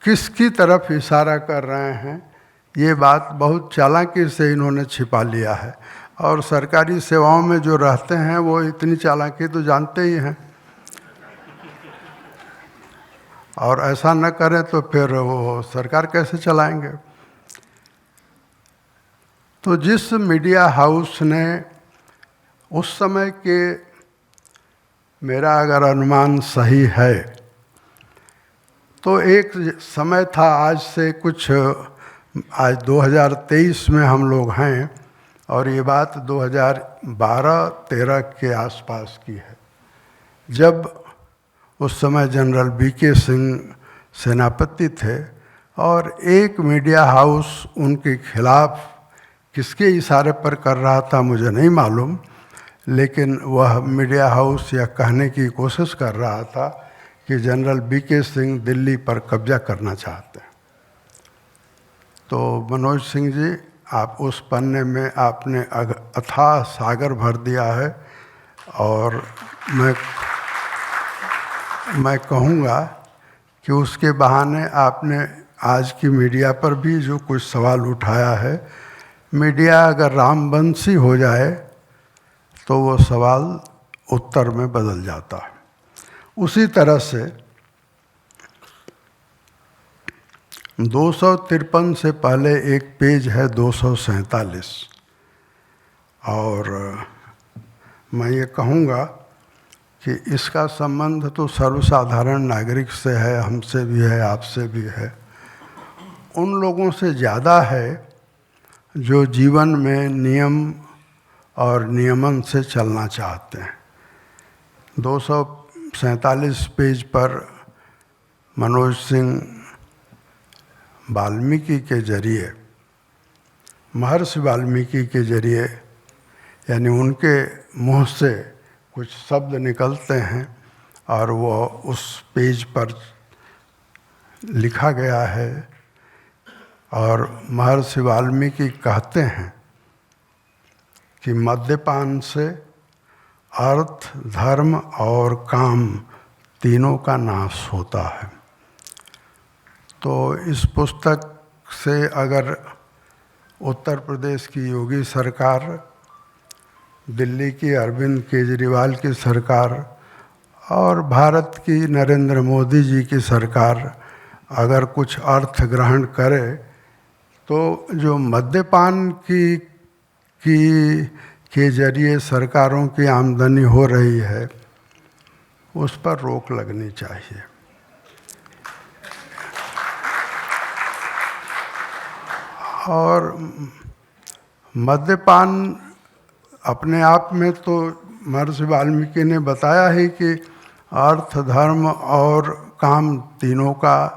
किसकी तरफ इशारा कर रहे हैं, ये बात बहुत चालाकी से इन्होंने छिपा लिया है। और सरकारी सेवाओं में जो रहते हैं वो इतनी चालाकी तो जानते ही हैं, और ऐसा न करें तो फिर वो सरकार कैसे चलाएंगे। तो जिस मीडिया हाउस ने उस समय के, मेरा अगर अनुमान सही है तो एक समय था, आज से कुछ, आज 2023 में हम लोग हैं और ये बात 2012-13 के आसपास की है, जब उस समय जनरल वीके सिंह सेनापति थे और एक मीडिया हाउस उनके खिलाफ किसके इशारे पर कर रहा था मुझे नहीं मालूम, लेकिन वह मीडिया हाउस यह कहने की कोशिश कर रहा था कि जनरल वीके सिंह दिल्ली पर कब्जा करना चाहते हैं। तो मनोज सिंह जी, आप उस पन्ने में आपने अथाह सागर भर दिया है, और मैं कहूँगा कि उसके बहाने आपने आज की मीडिया पर भी जो कुछ सवाल उठाया है, मीडिया अगर रामवंशी हो जाए तो वो सवाल उत्तर में बदल जाता है। उसी तरह से 253 से पहले एक पेज है 247, और मैं ये कहूँगा कि इसका संबंध तो सर्वसाधारण नागरिक से है, हमसे भी है, आपसे भी है, उन लोगों से ज़्यादा है जो जीवन में नियम और नियमन से चलना चाहते हैं। 247 पेज पर मनोज सिंह वाल्मीकि के जरिए, महर्षि वाल्मीकि के जरिए, यानी उनके मुँह से कुछ शब्द निकलते हैं और वो उस पेज पर लिखा गया है। और महर्षि वाल्मीकि कहते हैं कि मद्यपान से अर्थ, धर्म और काम तीनों का नाश होता है। तो इस पुस्तक से अगर उत्तर प्रदेश की योगी सरकार, दिल्ली की अरविंद केजरीवाल की सरकार और भारत की नरेंद्र मोदी जी की सरकार अगर कुछ अर्थ ग्रहण करे तो जो मद्यपान के जरिए सरकारों की आमदनी हो रही है उस पर रोक लगनी चाहिए। और मद्यपान अपने आप में तो महर्षि वाल्मीकि ने बताया ही कि अर्थ, धर्म और काम तीनों का,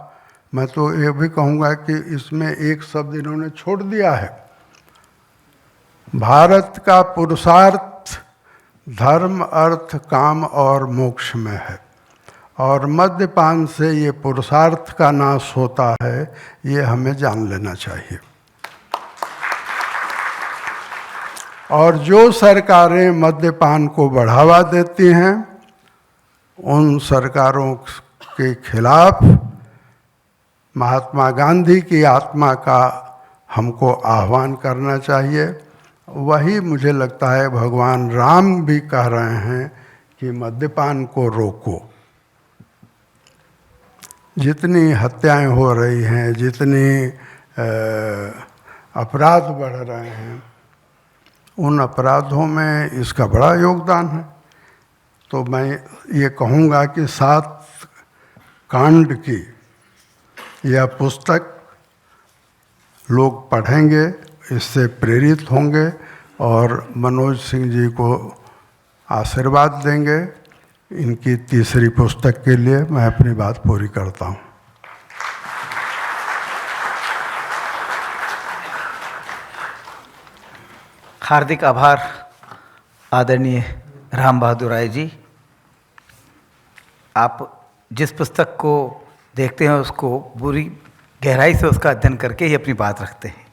मैं तो ये भी कहूँगा कि इसमें एक शब्द इन्होंने छोड़ दिया है। भारत का पुरुषार्थ धर्म, अर्थ, काम और मोक्ष में है, और मद्यपान से ये पुरुषार्थ का नाश होता है, ये हमें जान लेना चाहिए। और जो सरकारें मद्यपान को बढ़ावा देती हैं उन सरकारों के खिलाफ महात्मा गांधी की आत्मा का हमको आह्वान करना चाहिए। वही मुझे लगता है भगवान राम भी कह रहे हैं कि मद्यपान को रोको। जितनी हत्याएं हो रही हैं, जितनी अपराध बढ़ रहे हैं, उन अपराधों में इसका बड़ा योगदान है। तो मैं ये कहूँगा कि 7 कांड की यह पुस्तक लोग पढ़ेंगे, इससे प्रेरित होंगे और मनोज सिंह जी को आशीर्वाद देंगे। इनकी तीसरी पुस्तक के लिए मैं अपनी बात पूरी करता हूँ। हार्दिक आभार आदरणीय राम बहादुर राय जी। आप जिस पुस्तक को देखते हैं उसको पूरी गहराई से उसका अध्ययन करके ही अपनी बात रखते हैं।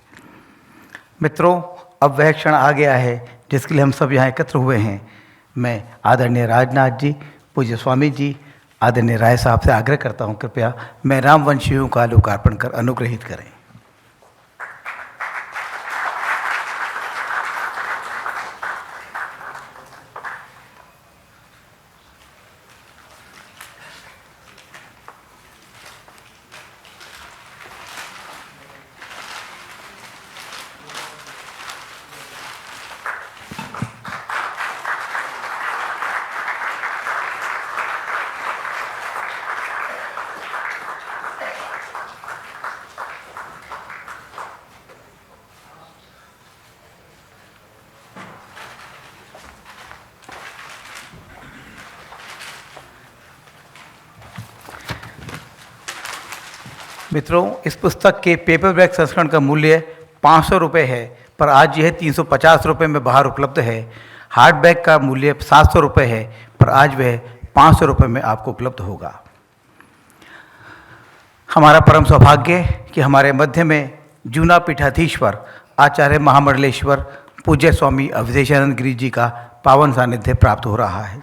मित्रों, अब वह क्षण आ गया है जिसके लिए हम सब यहाँ एकत्र हुए हैं। मैं आदरणीय राजनाथ जी, पूज्य स्वामी जी, आदरणीय राय साहब से आग्रह करता हूँ, कृपया मैं रामवंशियों का लोकार्पण कर अनुग्रहित करें। मित्रों, इस पुस्तक के पेपरबैक संस्करण का मूल्य 500 रुपये है, पर आज यह 350 रुपये में बाहर उपलब्ध है। हार्डबैक का मूल्य 700 रुपये है, पर आज वह 500 रुपये में आपको उपलब्ध होगा। हमारा परम सौभाग्य कि हमारे मध्य में जूना पीठाधीश्वर आचार्य महामंडलेश्वर पूज्य स्वामी अवधेशानंद गिरी जी का पावन सानिध्य प्राप्त हो रहा है।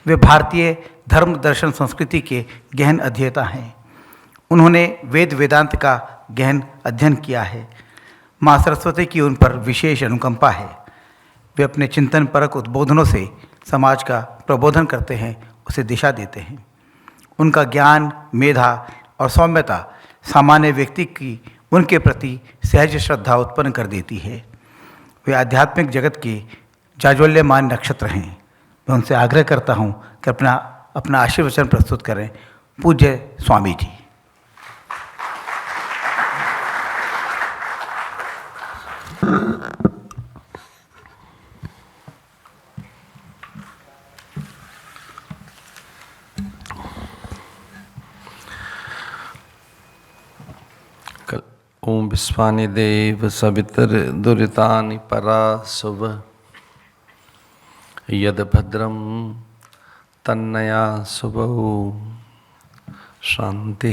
वे भारतीय धर्म, दर्शन, संस्कृति के गहन अध्येता हैं। उन्होंने वेद वेदांत का गहन अध्ययन किया है। माँ सरस्वती की उन पर विशेष अनुकंपा है। वे अपने चिंतन परक उद्बोधनों से समाज का प्रबोधन करते हैं, उसे दिशा देते हैं। उनका ज्ञान, मेधा और सौम्यता सामान्य व्यक्ति की उनके प्रति सहज श्रद्धा उत्पन्न कर देती है। वे आध्यात्मिक जगत के जाज्वल्यमान नक्षत्र हैं। मैं उनसे आग्रह करता हूँ कि अपना आशीर्वचन प्रस्तुत करें। पूज्य स्वामी जी। ओम विश्वानि देव सवितर दुरितानि परा शुभ यद भद्रम तन्नया शुभौ शांति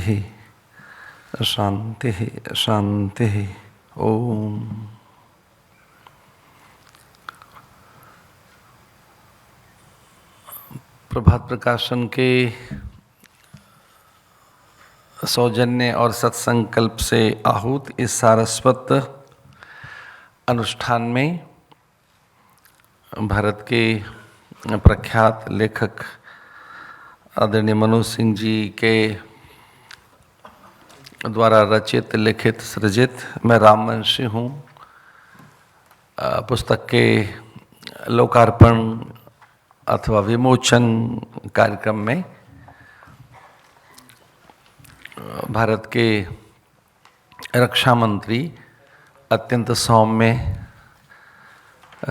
शांति शांति। ओम। प्रभात प्रकाशन के सौजन्य और सत्संकल्प से आहूत इस सारस्वत अनुष्ठान में भारत के प्रख्यात लेखक आदरणीय मनोज सिंह जी के द्वारा रचित, लिखित, सृजित मैं रामवंशी हूँ पुस्तक के लोकार्पण अथवा विमोचन कार्यक्रम में भारत के रक्षा मंत्री अत्यंत सौम्य,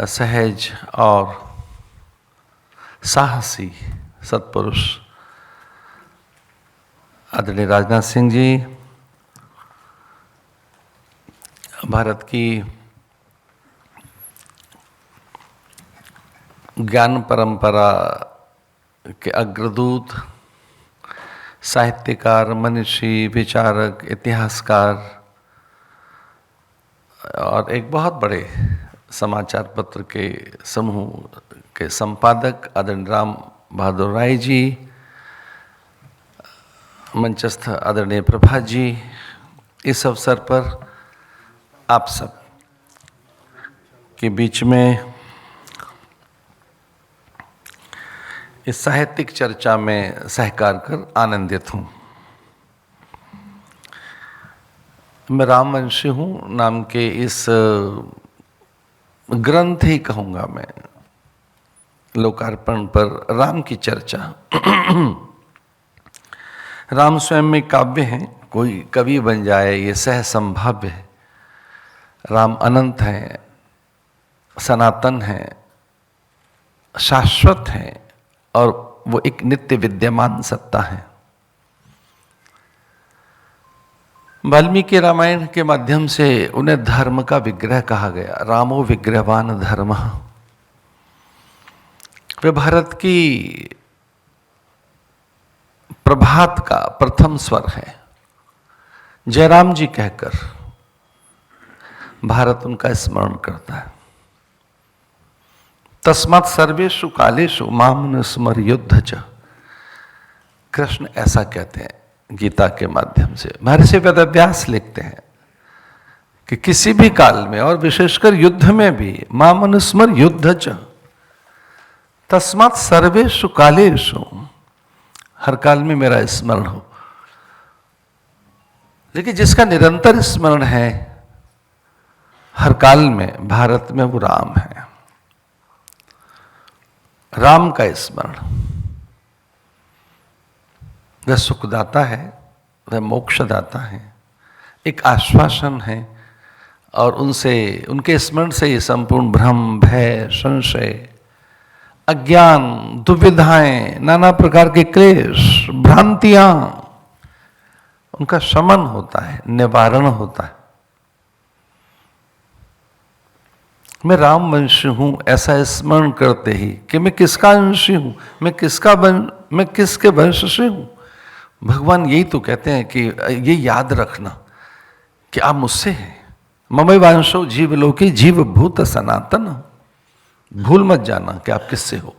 सहज और साहसी सत्पुरुष आदरणीय राजनाथ सिंह जी भारत की ज्ञान परंपरा के अग्रदूत, साहित्यकार, मनीषी, विचारक, इतिहासकार और एक बहुत बड़े समाचार पत्र के समूह के संपादक आदरणीय राम बहादुर राय जी, मंचस्थ आदरणीय प्रभा जी, इस अवसर पर आप सब के बीच में इस साहित्यिक चर्चा में सहकार कर आनंदित हूँ। मैं रामवंशी हूँ नाम के इस ग्रंथ ही कहूँगा मैं, लोकार्पण पर राम की चर्चा। राम स्वयं में काव्य हैं, कोई कवि बन जाए ये सहसंभाव्य है। राम अनंत हैं, सनातन हैं, शाश्वत हैं और वो एक नित्य विद्यमान सत्ता है। वाल्मीकि रामायण के माध्यम से उन्हें धर्म का विग्रह कहा गया। रामो विग्रहवान धर्म। वे भारत की प्रभात का प्रथम स्वर है। जयराम जी कहकर भारत उनका स्मरण करता है। तस्मात् सर्वेषु कालेषु माम स्मर युद्ध च। कृष्ण ऐसा कहते हैं गीता के माध्यम से। महर्षि वेदव्यास लिखते हैं कि किसी भी काल में और विशेषकर युद्ध में भी माम स्मर युद्ध च। तस्मात् सर्वेषु कालेषु, हर काल में मेरा स्मरण हो। लेकिन जिसका निरंतर स्मरण है हर काल में भारत में, वो राम है। राम का स्मरण, वह सुखदाता है, वह मोक्षदाता है, एक आश्वासन है और उनके स्मरण से ये संपूर्ण भ्रम, भय, संशय, अज्ञान, दुविधाएं, नाना प्रकार के क्लेश, भ्रांतियां, उनका शमन होता है, निवारण होता है। मैं रामवंशी हूं ऐसा स्मरण करते ही कि मैं किसका अंशी हूं, मैं किसके वंश से हूं। भगवान यही तो कहते हैं कि ये याद रखना कि आप मुझसे हैं। ममई वांशो जीवलोके जीव भूत सनातन। भूल मत जाना कि आप किससे हो,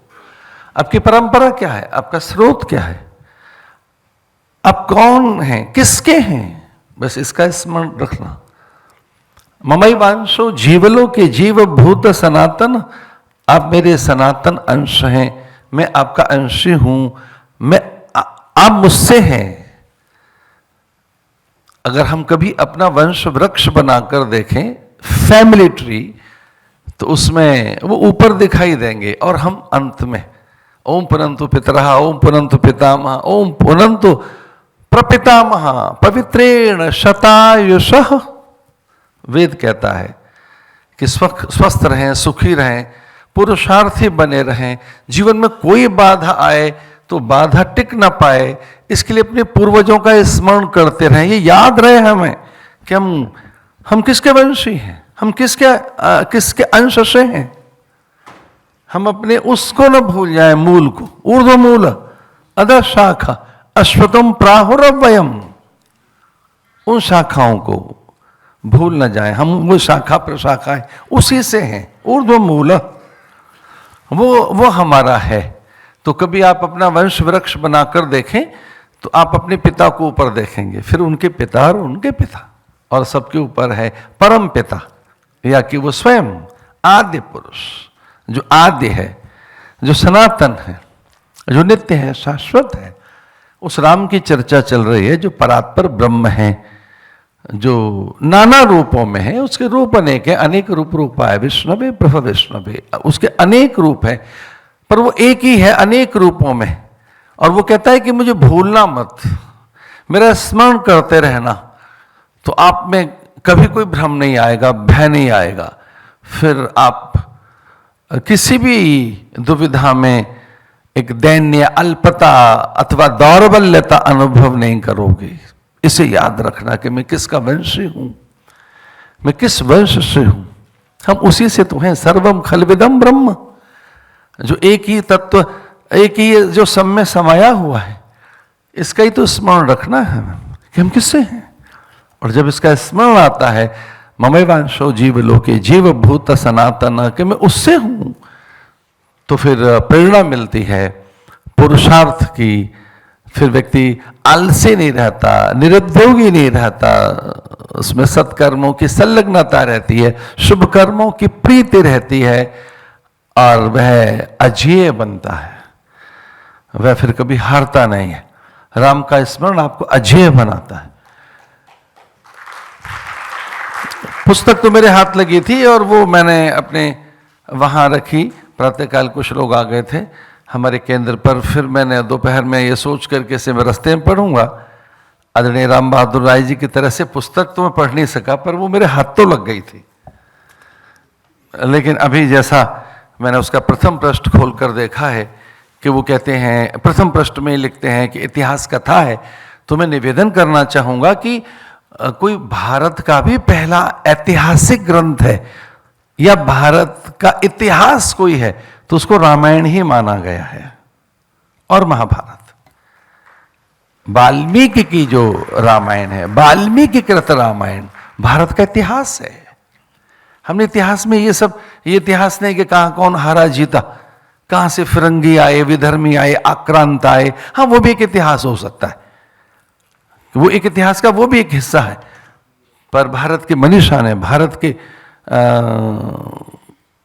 आपकी परंपरा क्या है, आपका स्रोत क्या है, आप कौन हैं, किसके हैं, बस इसका स्मरण रखना। ममई वांशो जीवलोके जीव भूत सनातन। आप मेरे सनातन अंश हैं, मैं आपका अंशी हूं। आप मुझसे हैं। अगर हम कभी अपना वंश वृक्ष बनाकर देखें, फैमिली ट्री, तो उसमें वो ऊपर दिखाई देंगे और हम अंत में ओम पुनंतु पितरः, ओम पुनंतु पितामह, ओम पुनंतु प्रपितामह पवित्रेण शतायुषः। वेद कहता है कि स्वस्थ रहें, सुखी रहें, पुरुषार्थी बने रहें, जीवन में कोई बाधा आए तो बाधा टिक ना पाए, इसके लिए अपने पूर्वजों का स्मरण करते रहें। ये याद रहे हमें कि हम किसके वंशी हैं, हम किसके अंश से हैं। हम अपने उसको न भूल जाए, मूल को, ऊर्ध्व मूल अधः शाखा अश्वत्थम प्राहुरव्ययम, उन शाखाओं को भूल न जाए। हम वो शाखा प्रशाखा है, उसी से हैं, ऊर्ध्व मूल वो हमारा है। तो कभी आप अपना वंश वृक्ष बनाकर देखें तो आप अपने पिता को ऊपर देखेंगे, फिर उनके पिता और उनके पिता, और सबके ऊपर है परम पिता, या कि वो स्वयं आद्य पुरुष, जो आद्य है, जो सनातन है, जो नित्य है, शाश्वत है। उस राम की चर्चा चल रही है जो परात्पर ब्रह्म है, जो नाना रूपों में है। उसके रूप अनेक है, अनेक रूपाय विष्णवे प्रभ विष्णवे, उसके अनेक रूप है, पर वो एक ही है अनेक रूपों में। और वो कहता है कि मुझे भूलना मत, मेरा स्मरण करते रहना, तो आप में कभी कोई भ्रम नहीं आएगा, भय नहीं आएगा। फिर आप किसी भी दुविधा में एक दैन्य, अल्पता अथवा दौर्बल्यता अनुभव नहीं करोगे। इसे याद रखना कि मैं किसका वंशी हूं, मैं किस वंश से हूं। हम उसी से तो हैं, सर्वम खलविदम ब्रह्म, जो एक ही तत्व, एक ही जो सब में समाया हुआ है, इसका ही तो स्मरण रखना है कि हम किससे हैं। और जब इसका स्मरण आता है, ममैवांशो जीवलोके जीव भूत सनातन, कि मैं उससे हूं, तो फिर प्रेरणा मिलती है पुरुषार्थ की। फिर व्यक्ति आलसी नहीं रहता, निरुद्योगी नहीं रहता, उसमें सत्कर्मों की संलग्नता रहती है, शुभ कर्मों की प्रीति रहती है, और वह अजेय बनता है, वह फिर कभी हारता नहीं है। राम का स्मरण आपको अजेय बनाता है। पुस्तक तो मेरे हाथ लगी थी और वो मैंने अपने वहां रखी। प्रातःकाल कुछ लोग आ गए थे हमारे केंद्र पर, फिर मैंने दोपहर में ये सोच करके से मैं रास्ते में पढ़ूंगा। आदरणीय राम बहादुर राय जी की तरह से पुस्तक तो मैं पढ़ नहीं सका, पर वो मेरे हाथ तो लग गई थी। लेकिन अभी जैसा मैंने उसका प्रथम पृष्ठ खोलकर देखा है कि वो कहते हैं, प्रथम पृष्ठ में लिखते हैं कि इतिहास कथा है, तो मैं निवेदन करना चाहूंगा कि कोई भारत का भी पहला ऐतिहासिक ग्रंथ है या भारत का इतिहास कोई है तो उसको रामायण ही माना गया है, और महाभारत। वाल्मीकि की जो रामायण है, वाल्मीकि कृत रामायण भारत का इतिहास है। हमने इतिहास में ये इतिहास नहीं कि कहां कौन हारा जीता, कहां से फिरंगी आए, विधर्मी आए, आक्रांत आए। हाँ, वो भी एक इतिहास हो सकता है, वो एक इतिहास का वो भी एक हिस्सा है। पर भारत के मनीषा ने, भारत के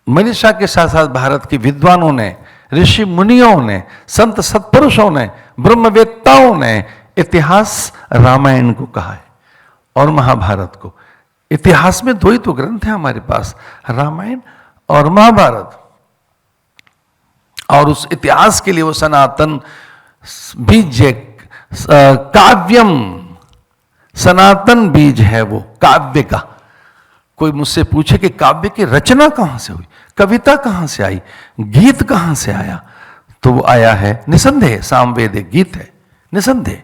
मनीषा के साथ साथ भारत के विद्वानों ने, ऋषि मुनियों ने, संत सत्पुरुषों ने, ब्रह्मवेत्ताओं ने इतिहास रामायण को कहा है और महाभारत को। इतिहास में दो ही तो ग्रंथ हैं हमारे पास, रामायण और महाभारत। और उस इतिहास के लिए वो सनातन बीज, काव्यम, सनातन बीज है वो काव्य का। कोई मुझसे पूछे कि काव्य की रचना कहां से हुई, कविता कहां से आई, गीत कहां से आया, तो वो आया है निसंदेह सामवेदिक गीत है। निसंदेह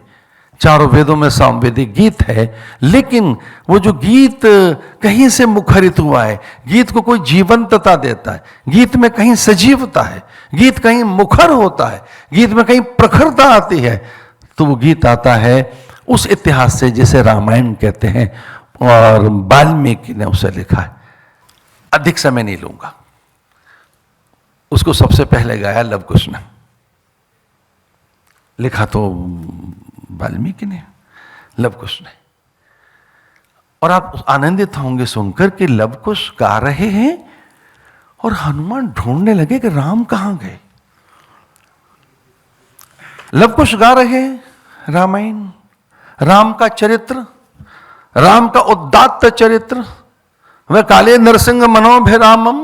चारों वेदों में सामवेदिक गीत है, लेकिन वो जो गीत कहीं से मुखरित हुआ है, गीत को कोई जीवंतता देता है, गीत में कहीं सजीवता है, गीत कहीं मुखर होता है, गीत में कहीं प्रखरता आती है, तो वो गीत आता है उस इतिहास से जिसे रामायण कहते हैं। और वाल्मीकि ने उसे लिखा है। अधिक समय नहीं लूंगा। उसको सबसे पहले गाया लव कुश ने, लिखा तो वाल्मीकि ने, लव कुश ने। और आप आनंदित होंगे सुनकर कि लव कुश गा रहे हैं और हनुमान ढूंढने लगे कि राम कहां गए। लव कुश गा रहे हैं रामायण, राम का चरित्र, राम का उदात्त चरित्र। वह काले नरसिंह मनोभिरामम,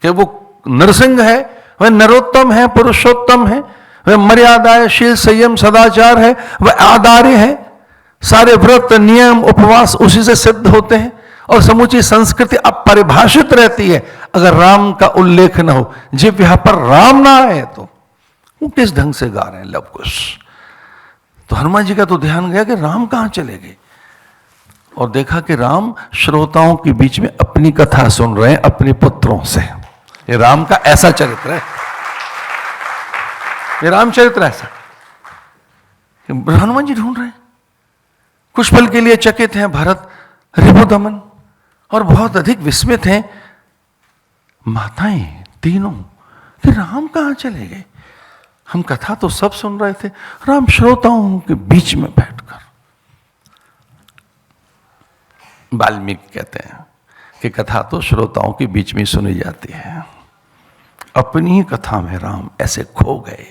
कि वो नरसिंह है, वह नरोत्तम है, पुरुषोत्तम है, वह मर्यादाशील संयम सदाचार है, वह आधार्य है। सारे व्रत नियम उपवास उसी से सिद्ध होते हैं और समूची संस्कृति अपरिभाषित रहती है अगर राम का उल्लेख न हो। जब यहां पर राम ना आए तो वो किस ढंग से गा रहे हैं लव कुश। तो हनुमान जी का तो ध्यान गया कि राम कहां चले गए, और देखा कि राम श्रोताओं के बीच में अपनी कथा सुन रहे हैं अपने पुत्रों से। ये राम का ऐसा चरित्र है, ये रामचरित्र ऐसा। हनुमान जी ढूंढ रहे हैं, कुछ पल के लिए चकित हैं भरत रिपुदमन, और बहुत अधिक विस्मित हैं माताएं तीनों कि राम कहां चले गए। हम कथा तो सब सुन रहे थे, राम श्रोताओं के बीच में बैठकर। वाल्मीकि कहते हैं कि कथा तो श्रोताओं के बीच में सुनी जाती है, अपनी ही कथा में राम ऐसे खो गए।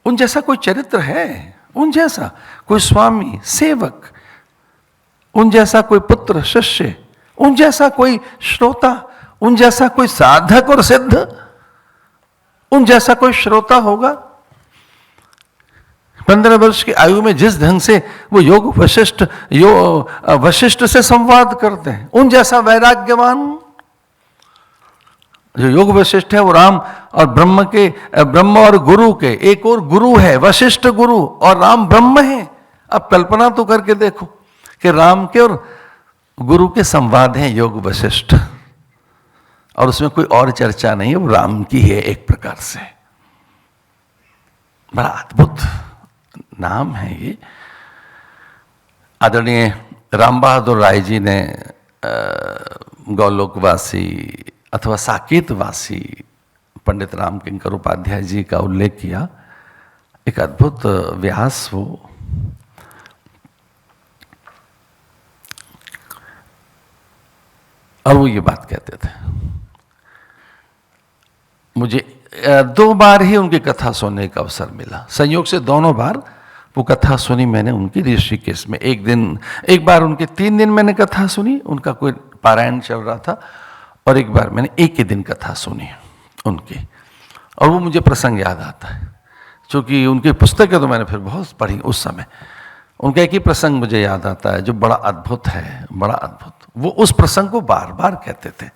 उन जैसा कोई चरित्र है, उन जैसा कोई स्वामी सेवक, उन जैसा कोई पुत्र शिष्य, उन जैसा कोई श्रोता, उन जैसा कोई साधक और सिद्ध, उन जैसा कोई श्रोता होगा। 15 वर्ष की आयु में जिस ढंग से वो योग वशिष्ठ से संवाद करते हैं, उन जैसा वैराग्यवान। जो योग वशिष्ठ है वो राम और ब्रह्म और गुरु के, एक और गुरु है वशिष्ठ गुरु, और राम ब्रह्म है। अब कल्पना तो करके देखो कि राम के और गुरु के संवाद हैं योग वशिष्ठ, और उसमें कोई और चर्चा नहीं है, वो राम की है एक प्रकार से। बड़ा अद्भुत नाम है ये। आदरणीय राम बहादुर राय जी ने गौलोकवासी अथवा साकेतवासी पंडित राम किंकर उपाध्याय जी का उल्लेख किया। एक अद्भुत व्यास वो। और वो ये बात कहते थे, मुझे 2 बार ही उनकी कथा सुनने का अवसर मिला, संयोग से दोनों बार वो कथा सुनी मैंने उनकी ऋषिकेश में। एक बार उनके 3 दिन मैंने कथा सुनी, उनका कोई पारायण चल रहा था, और एक बार मैंने एक ही दिन कथा सुनी उनकी। और वो मुझे प्रसंग याद आता है, क्योंकि उनकी पुस्तकें तो मैंने फिर बहुत पढ़ी उस समय। उनका एक ही प्रसंग मुझे याद आता है जो बड़ा अद्भुत है, बड़ा अद्भुत। वो उस प्रसंग को बार बार कहते थे।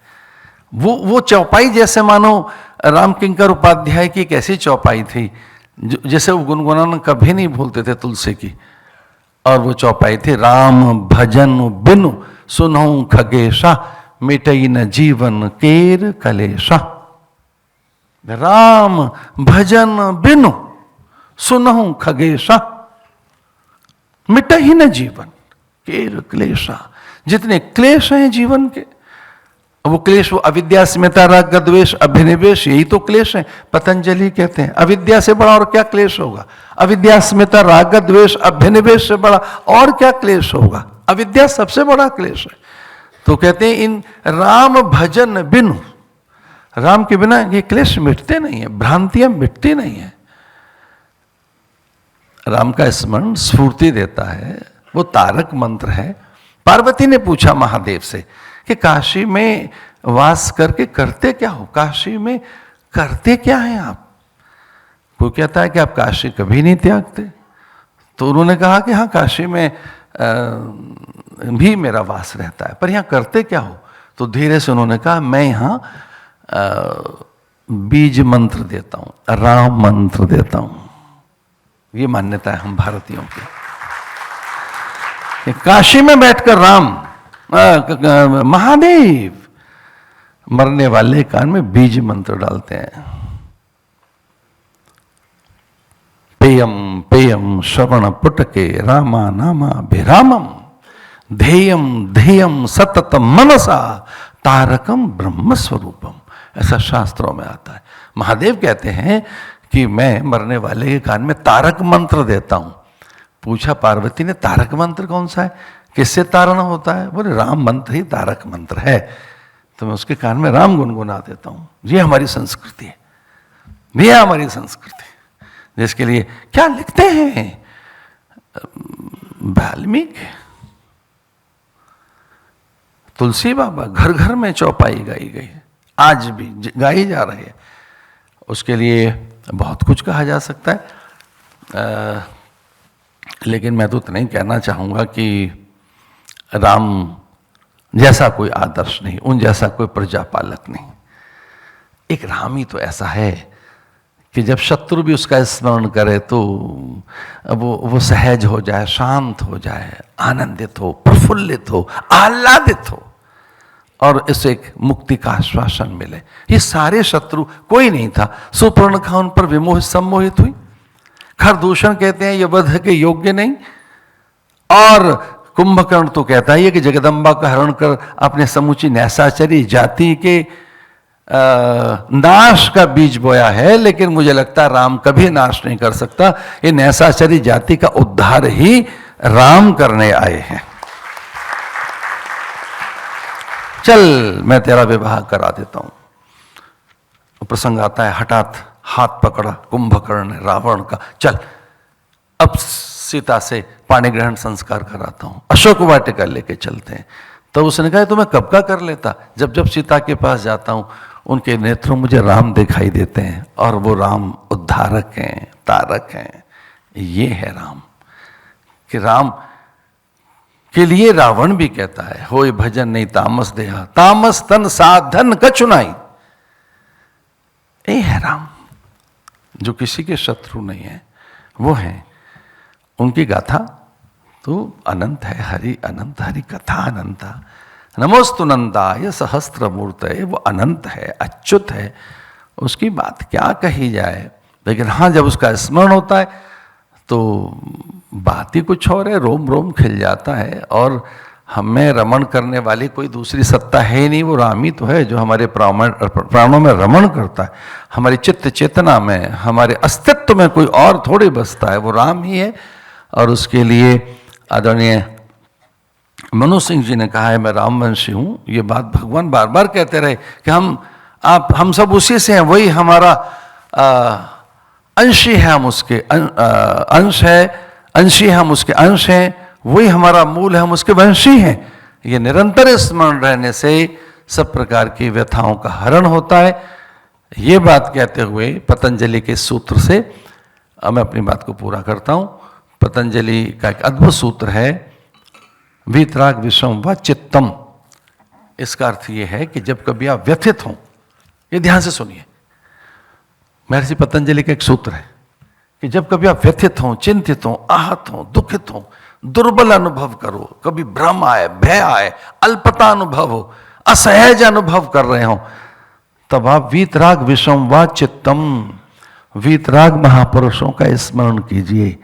वो चौपाई जैसे मानो राम किंकर उपाध्याय की एक ऐसी चौपाई थी जैसे वो गुनगुनाना कभी नहीं भूलते थे तुलसी की। और वो चौपाई थी, राम भजन बिनु सुनहु खगेशा, मिटई न जीवन केर कलेशा। राम भजन बिनु सुनहु खगेशा, मिटई न जीवन केर क्लेशा। जितने क्लेश हैं जीवन के, वो क्लेश, वो अविद्या स्मिता राग द्वेष अभिनिवेश, यही तो क्लेश है। पतंजलि कहते हैं अविद्या से बड़ा और क्या क्लेश होगा। अविद्या स्मिता राग द्वेष अभिनिवेश से बड़ा और क्या क्लेश होगा। अविद्या सबसे बड़ा क्लेश है। तो कहते हैं इन राम भजन बिनु, राम के बिना ये क्लेश मिटते नहीं है, भ्रांतियां मिटती नहीं है। राम का स्मरण स्फूर्ति देता है, वो तारक मंत्र है। पार्वती ने पूछा महादेव से कि काशी में वास करके करते क्या हो, काशी में करते क्या हैं आप। कोई कहता है कि आप काशी कभी नहीं त्यागते। तो उन्होंने कहा कि हाँ, काशी में भी मेरा वास रहता है, पर यहाँ करते क्या हो। तो धीरे से उन्होंने कहा, मैं यहाँ बीज मंत्र देता हूँ, राम मंत्र देता हूँ। ये मान्यता है हम भारतीयों की। काशी में बैठकर राम महादेव मरने वाले कान में बीज मंत्र डालते हैं। पेयम पेयम श्रवण पुटके रामा नामा भिरामम, ध्येयम ध्येयम सतत मनसा तारकम ब्रह्म स्वरूपम। ऐसा शास्त्रों में आता है। महादेव कहते हैं कि मैं मरने वाले के कान में तारक मंत्र देता हूं। पूछा पार्वती ने, तारक मंत्र कौन सा है, किससे तारण होता है। बोले राम मंत्र ही तारक मंत्र है। तो मैं उसके कान में राम गुनगुना देता हूं। ये हमारी संस्कृति है, ये हमारी संस्कृति। जिसके लिए क्या लिखते हैं वाल्मीकि, तुलसी बाबा, घर घर में चौपाई गाई गई, आज भी गाई जा रही है। उसके लिए बहुत कुछ कहा जा सकता है, लेकिन मैं तो इतना ही कहना चाहूँगा कि राम जैसा कोई आदर्श नहीं, उन जैसा कोई प्रजापालक नहीं। एक राम ही तो ऐसा है कि जब शत्रु भी उसका स्मरण करे तो वो सहज हो जाए, शांत हो जाए, आनंदित हो, प्रफुल्लित हो, आह्लादित हो और इसे एक मुक्ति का आश्वासन मिले। ये सारे शत्रु, कोई नहीं था। सुपर्णखा उन पर विमोहित सम्मोहित हुई। खरदूषण कहते हैं ये वध के योग्य नहीं, और कुंभकर्ण तो कहता है कि जगदम्बा का हरण कर अपने समूची नैसाचरी जाति के नाश का बीज बोया है, लेकिन मुझे लगता है राम कभी नाश नहीं कर सकता। ये नैसाचरी जाति का उद्धार ही राम करने आए हैं। चल मैं तेरा विवाह करा देता हूं। प्रसंग आता है, हठात हाथ पकड़ा कुंभकर्ण ने रावण का, चल अब सीता से पाणी ग्रहण संस्कार कराता हूं, अशोक वाटिका लेके चलते हैं। तो उसने कहा तो मैं कब का कर लेता, जब जब सीता के पास जाता हूं उनके नेत्रों मुझे राम दिखाई देते हैं, और वो राम उद्धारक हैं, तारक हैं। ये है राम, कि राम के लिए रावण भी कहता है, होय भजन नहीं तामस देहा, तामस तन साधन कछुनाई। ये है राम, जो किसी के शत्रु नहीं है, वो है। उनकी गाथा तो अनंत है, हरि अनंत, हरि कथा अनंता, नमोस्तु नंदाय सहस्त्र मूर्तये। वो अनंत है, अच्युत है, उसकी बात क्या कही जाए। लेकिन हाँ, जब उसका स्मरण होता है तो बात ही कुछ और है, रोम रोम खिल जाता है। और हमें रमण करने वाली कोई दूसरी सत्ता है ही नहीं, वो राम ही तो है जो हमारे प्राणों में रमण करता है, हमारी चित्त चेतना में, हमारे अस्तित्व में कोई और थोड़ी बसता है, वो राम ही है। और उसके लिए आदरणीय मनु सिंह जी ने कहा है, मैं रामवंशी हूँ। ये बात भगवान बार बार कहते रहे कि हम सब उसी से हैं, वही हमारा अंशी है, हम उसके अंश है, अंशी हम उसके अंश हैं, वही हमारा मूल है, हम उसके वंशी हैं। ये निरंतर स्मरण रहने से सब प्रकार की व्यथाओं का हरण होता है। ये बात कहते हुए पतंजलि के सूत्र से मैं अपनी बात को पूरा करता हूँ। पतंजलि का एक अद्भुत सूत्र है, वीतराग विषम व चित्तम। इसका अर्थ ये है कि जब कभी आप व्यथित हों, ये ध्यान से सुनिए, महर्षि पतंजलि का एक सूत्र है कि जब कभी आप व्यथित हों, चिंतित हों, आहत हों, दुखित हों, दुर्बल अनुभव करो, कभी भ्रम आए, भय आए, अल्पता अनुभव हो, असहज अनुभव कर रहे हो, तब आप वीतराग विषम व चित्तम, वीतराग महापुरुषों का स्मरण कीजिए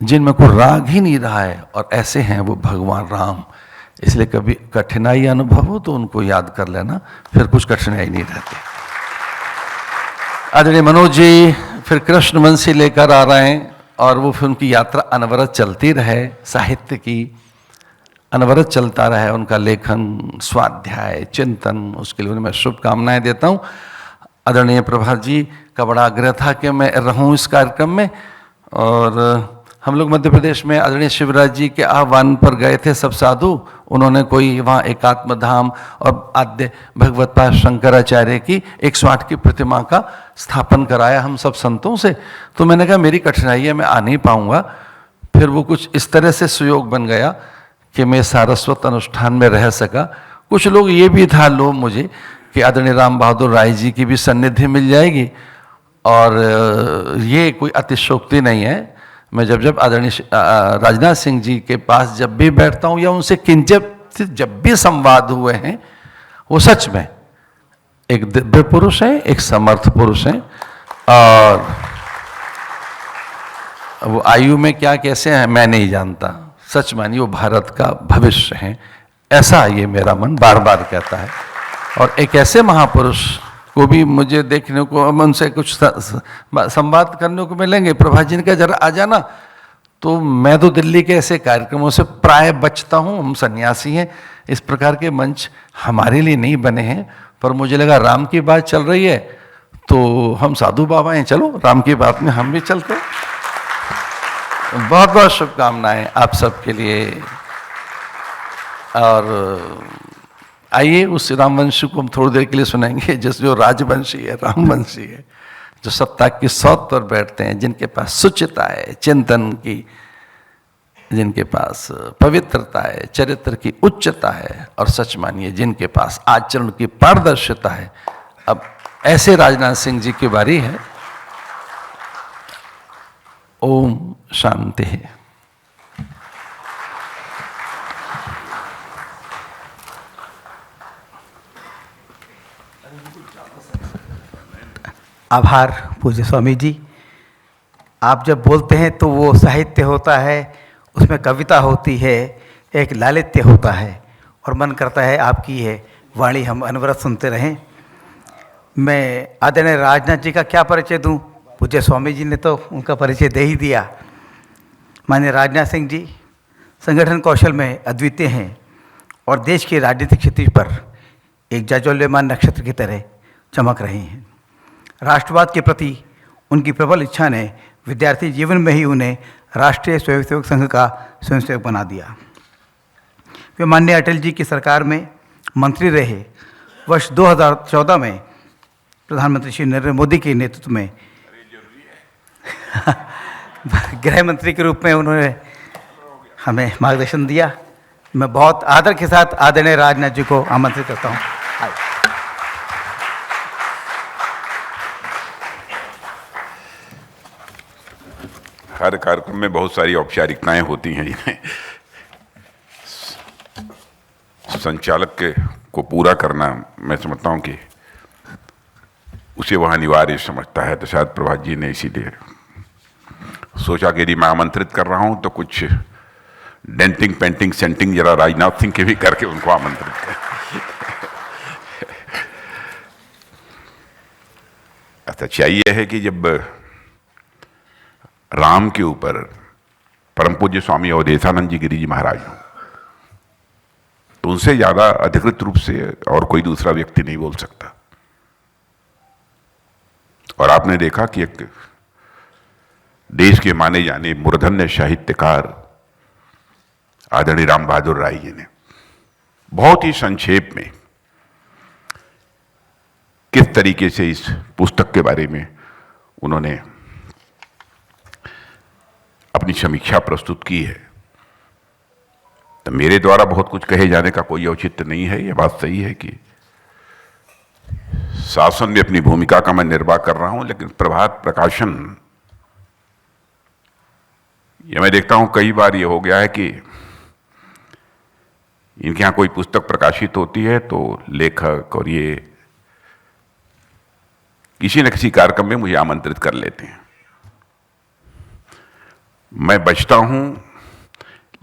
जिनमें कोई राग ही नहीं रहा है, और ऐसे हैं वो भगवान राम। इसलिए कभी कठिनाई अनुभव हो तो उनको याद कर लेना, फिर कुछ कठिनाई नहीं रहती। आदरणीय मनोज जी फिर कृष्णवंशी लेकर आ रहे हैं, और वो फिर उनकी यात्रा अनवरत चलती रहे, साहित्य की अनवरत चलता रहे, उनका लेखन, स्वाध्याय, चिंतन, उसके लिए उन्हें मैं शुभकामनाएं देता हूँ। आदरणीय प्रभात जी का बड़ा आग्रह था कि मैं रहूँ इस कार्यक्रम में, और हम लोग मध्य प्रदेश में आदरणीय शिवराज जी के आह्वान पर गए थे सब साधु। उन्होंने कोई वहाँ एकात्म धाम और आद्य भगवत पाद शंकराचार्य की 108 की प्रतिमा का स्थापन कराया हम सब संतों से। तो मैंने कहा मेरी कठिनाई है, मैं आ नहीं पाऊँगा। फिर वो कुछ इस तरह से सुयोग बन गया कि मैं सारस्वत अनुष्ठान में रह सका। कुछ लोग ये भी था लोग मुझे कि आदरणीय राम बहादुर राय जी की भी सन्निधि मिल जाएगी, और ये कोई अतिशोक्ति नहीं है। मैं जब आदरणीय राजनाथ सिंह जी के पास जब भी बैठता हूँ या उनसे किंचित जब भी संवाद हुए हैं, वो सच में एक दिव्य पुरुष हैं, एक समर्थ पुरुष हैं, और वो आयु में क्या कैसे हैं मैं नहीं जानता। सच मानिए वो भारत का भविष्य हैं, ऐसा ये मेरा मन बार बार कहता है। और एक ऐसे महापुरुष को भी मुझे देखने को, उनसे कुछ संवाद करने को मिलेंगे। प्रभात जी ने कहा जरा आ जाना, तो मैं तो दिल्ली के ऐसे कार्यक्रमों से प्राय बचता हूँ, हम सन्यासी हैं, इस प्रकार के मंच हमारे लिए नहीं बने हैं। पर मुझे लगा राम की बात चल रही है तो हम साधु बाबा हैं, चलो राम की बात में हम भी चलते। बहुत बहुत शुभकामनाएं आप सबके लिए। और आइए उस रामवंशी को हम थोड़ी देर के लिए सुनाएंगे, जो राजवंशी है, रामवंशी है, जो सत्ता की सौत पर बैठते हैं, जिनके पास सुचिता है चिंतन की, जिनके पास पवित्रता है, चरित्र की उच्चता है, और सच मानिए जिनके पास आचरण की पारदर्शिता है। अब ऐसे राजनाथ सिंह जी की बारी है। ओम शांति। आभार पूज्य स्वामी जी। आप जब बोलते हैं तो वो साहित्य होता है, उसमें कविता होती है, एक लालित्य होता है, और मन करता है आपकी ये वाणी हम अनवरत सुनते रहें। मैं आदरणीय राजनाथ जी का क्या परिचय दूं? पूज्य स्वामी जी ने तो उनका परिचय दे ही दिया। माननीय राजनाथ सिंह जी संगठन कौशल में अद्वितीय हैं और देश के राजनीतिक क्षेत्र पर एक जाज्वल्यमान नक्षत्र की तरह चमक रहे हैं। राष्ट्रवाद के प्रति उनकी प्रबल इच्छा ने विद्यार्थी जीवन में ही उन्हें राष्ट्रीय स्वयंसेवक संघ का स्वयंसेवक बना दिया। वे माननीय अटल जी की सरकार में मंत्री रहे। वर्ष 2014 में प्रधानमंत्री श्री नरेंद्र मोदी के नेतृत्व में गृह मंत्री के रूप में उन्होंने हमें मार्गदर्शन दिया। मैं बहुत आदर के साथ आदरणीय राजनाथ जी को आमंत्रित करता हूँ। हर कार्यक्रम में बहुत सारी औपचारिकताएं होती हैं, जिन्हें संचालक को पूरा करना मैं समझता हूं कि उसे वह अनिवार्य समझता है। तो शायद प्रभात जी ने इसीलिए सोचा कि यदि मैं आमंत्रित कर रहा हूं तो कुछ डेंटिंग पेंटिंग सेंटिंग जरा राजनाथ सिंह के भी करके उनको आमंत्रित कर। सच्चाई यह है कि जब राम के ऊपर परम पूज्य स्वामी अवधेशानंद जी गिरि जी महाराज हों, तो उनसे ज्यादा अधिकृत रूप से और कोई दूसरा व्यक्ति नहीं बोल सकता। और आपने देखा कि एक देश के माने जाने मूर्धन्य साहित्यकार आदरणीय राम बहादुर राय जी ने बहुत ही संक्षेप में किस तरीके से इस पुस्तक के बारे में उन्होंने अपनी समीक्षा प्रस्तुत की है। तो मेरे द्वारा बहुत कुछ कहे जाने का कोई औचित्य नहीं है। यह बात सही है कि शासन में अपनी भूमिका का मैं निर्वाह कर रहा हूं, लेकिन प्रभात प्रकाशन, यह मैं देखता हूं कई बार यह हो गया है कि इनके यहां कोई पुस्तक प्रकाशित होती है तो लेखक और ये किसी न किसी कार्यक्रम में मुझे आमंत्रित कर लेते हैं। मैं बचता हूं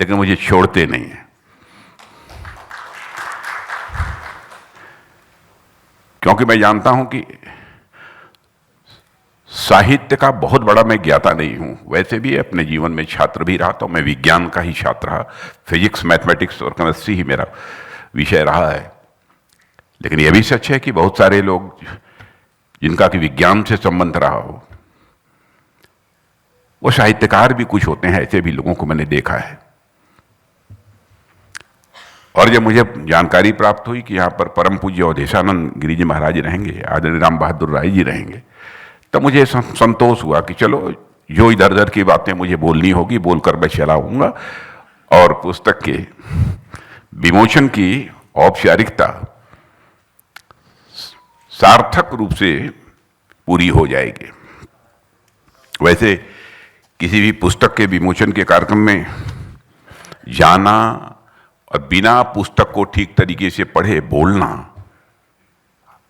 लेकिन मुझे छोड़ते नहीं हैं, क्योंकि मैं जानता हूं कि साहित्य का बहुत बड़ा मैं ज्ञाता नहीं हूं। वैसे भी अपने जीवन में छात्र भी रहा, तो मैं विज्ञान का ही छात्र रहा। फिजिक्स, मैथमेटिक्स और केमिस्ट्री ही मेरा विषय रहा है। लेकिन यह भी सच है कि बहुत सारे लोग जिनका कि विज्ञान से संबंध रहा हो, वो साहित्यकार भी कुछ होते हैं। ऐसे भी लोगों को मैंने देखा है। और जब मुझे जानकारी प्राप्त हुई कि यहाँ पर परम पूज्य अवधेशानंद गिरि जी महाराज रहेंगे, आदरणीय राम बहादुर राय जी रहेंगे, तब मुझे संतोष हुआ कि चलो जो इधर उधर की बातें मुझे बोलनी होगी बोलकर मैं चला आऊंगा और पुस्तक के विमोचन की औपचारिकता सार्थक रूप से पूरी हो जाएगी। वैसे किसी भी पुस्तक के विमोचन के कार्यक्रम में जाना और बिना पुस्तक को ठीक तरीके से पढ़े बोलना,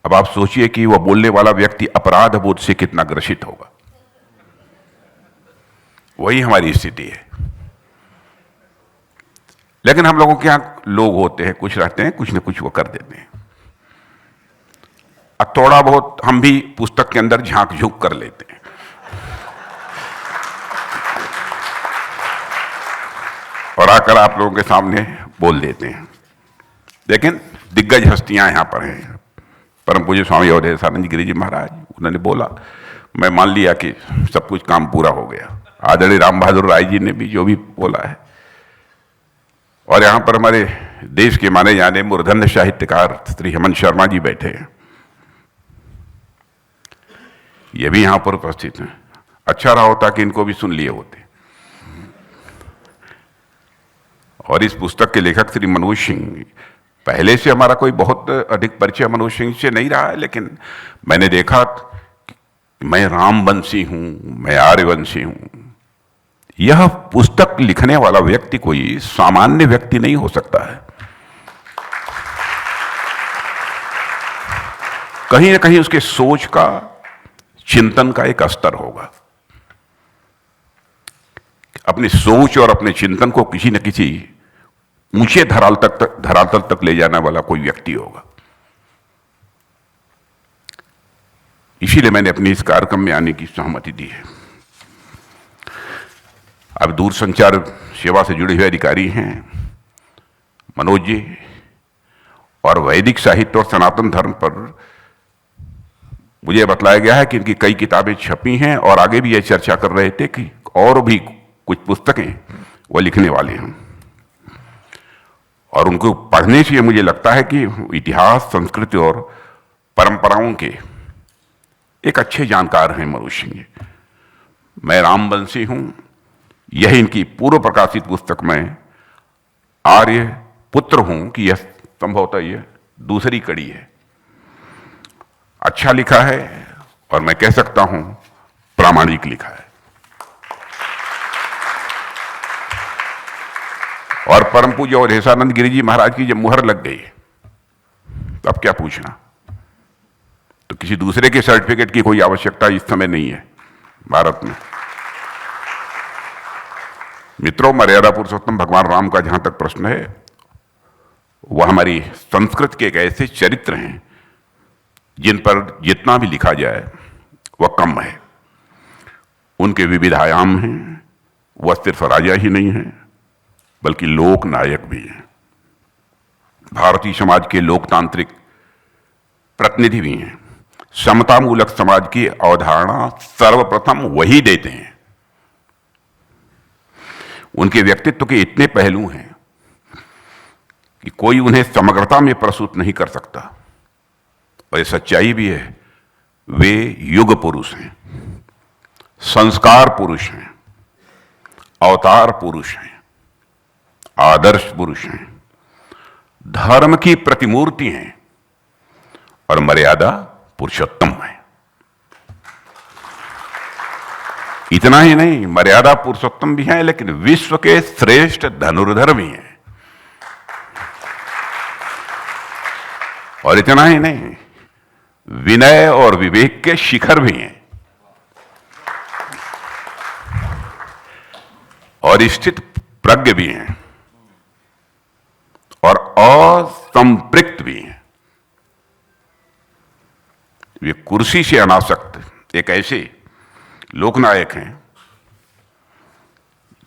अब आप सोचिए कि वह बोलने वाला व्यक्ति अपराध बोध से कितना ग्रसित होगा। वही हमारी स्थिति है। लेकिन हम लोगों के यहां लोग होते हैं, कुछ रहते हैं, कुछ न कुछ वो कर देते हैं। अब थोड़ा बहुत हम भी पुस्तक के अंदर झांक झूंक कर लेते हैं। और आकर आप लोगों के सामने बोल देते हैं। लेकिन दिग्गज हस्तियां यहां पर हैं। परम पूज्य स्वामी अवधेशानंद गिरि जी महाराज, उन्होंने बोला, मैं मान लिया कि सब कुछ काम पूरा हो गया। आदरणीय राम बहादुर राय जी ने भी जो भी बोला है, और यहाँ पर हमारे देश के माने जाने मूर्धन्य साहित्यकार श्री हेमंत शर्मा जी बैठे हैं, ये भी यहाँ पर उपस्थित हैं। अच्छा रहा होता कि इनको भी सुन लिए होते। और इस पुस्तक के लेखक श्री मनोज सिंह, पहले से हमारा कोई बहुत अधिक परिचय मनोज सिंह से नहीं रहा है, लेकिन मैंने देखा कि मैं रामवंशी हूं, मैं आर्यवंशी हूं। यह पुस्तक लिखने वाला व्यक्ति कोई सामान्य व्यक्ति नहीं हो सकता है। कहीं ना कहीं उसके सोच का, चिंतन का एक स्तर होगा। अपनी सोच और अपने चिंतन को किसी न किसी ऊंचे धरातल तक ले जाने वाला कोई व्यक्ति होगा। इसीलिए मैंने अपने इस कार्यक्रम में आने की सहमति दी है। अब दूरसंचार सेवा से जुड़े हुए अधिकारी हैं मनोज जी, और वैदिक साहित्य और सनातन धर्म पर मुझे बतलाया गया है कि इनकी कई किताबें छपी हैं, और आगे भी ये चर्चा कर रहे थे कि और भी कुछ पुस्तकें वो लिखने वाले हैं। और उनको पढ़ने से मुझे लगता है कि इतिहास, संस्कृति और परंपराओं के एक अच्छे जानकार हैं मनोज सिंह जी। मैं रामवंशी हूं, यह इनकी पूर्व प्रकाशित पुस्तक में आर्य पुत्र हूं कि यह संभवतः यह दूसरी कड़ी है। अच्छा लिखा है, और मैं कह सकता हूं प्रामाणिक लिखा है। और परम पूज्य और अवधेशानंद गिरि जी महाराज की जब मुहर लग गई, तब क्या पूछना। तो किसी दूसरे के सर्टिफिकेट की कोई आवश्यकता इस समय नहीं है भारत में। मित्रों, मर्यादा पुरुषोत्तम भगवान राम का जहां तक प्रश्न है, वह हमारी संस्कृत के एक ऐसे चरित्र हैं जिन पर जितना भी लिखा जाए वह कम है। उनके विविध आयाम हैं। वह सिर्फ राजा ही नहीं है, बल्कि लोक नायक भी हैं। भारतीय समाज के लोकतांत्रिक प्रतिनिधि भी हैं। समतामूलक समाज की अवधारणा सर्वप्रथम वही देते हैं। उनके व्यक्तित्व के इतने पहलू हैं कि कोई उन्हें समग्रता में प्रस्तुत नहीं कर सकता। और ये सच्चाई भी है, वे युग पुरुष हैं, संस्कार पुरुष हैं, अवतार पुरुष हैं, आदर्श पुरुष हैं, धर्म की प्रतिमूर्ति हैं, और मर्यादा पुरुषोत्तम है। इतना ही नहीं, मर्यादा पुरुषोत्तम भी हैं, लेकिन विश्व के श्रेष्ठ धनुर्धर भी हैं। और इतना ही नहीं, विनय और विवेक के शिखर भी हैं, और स्थित प्रज्ञ भी हैं, और असंपृक्त भी हैं। वे कुर्सी से अनासक्त एक ऐसे लोकनायक हैं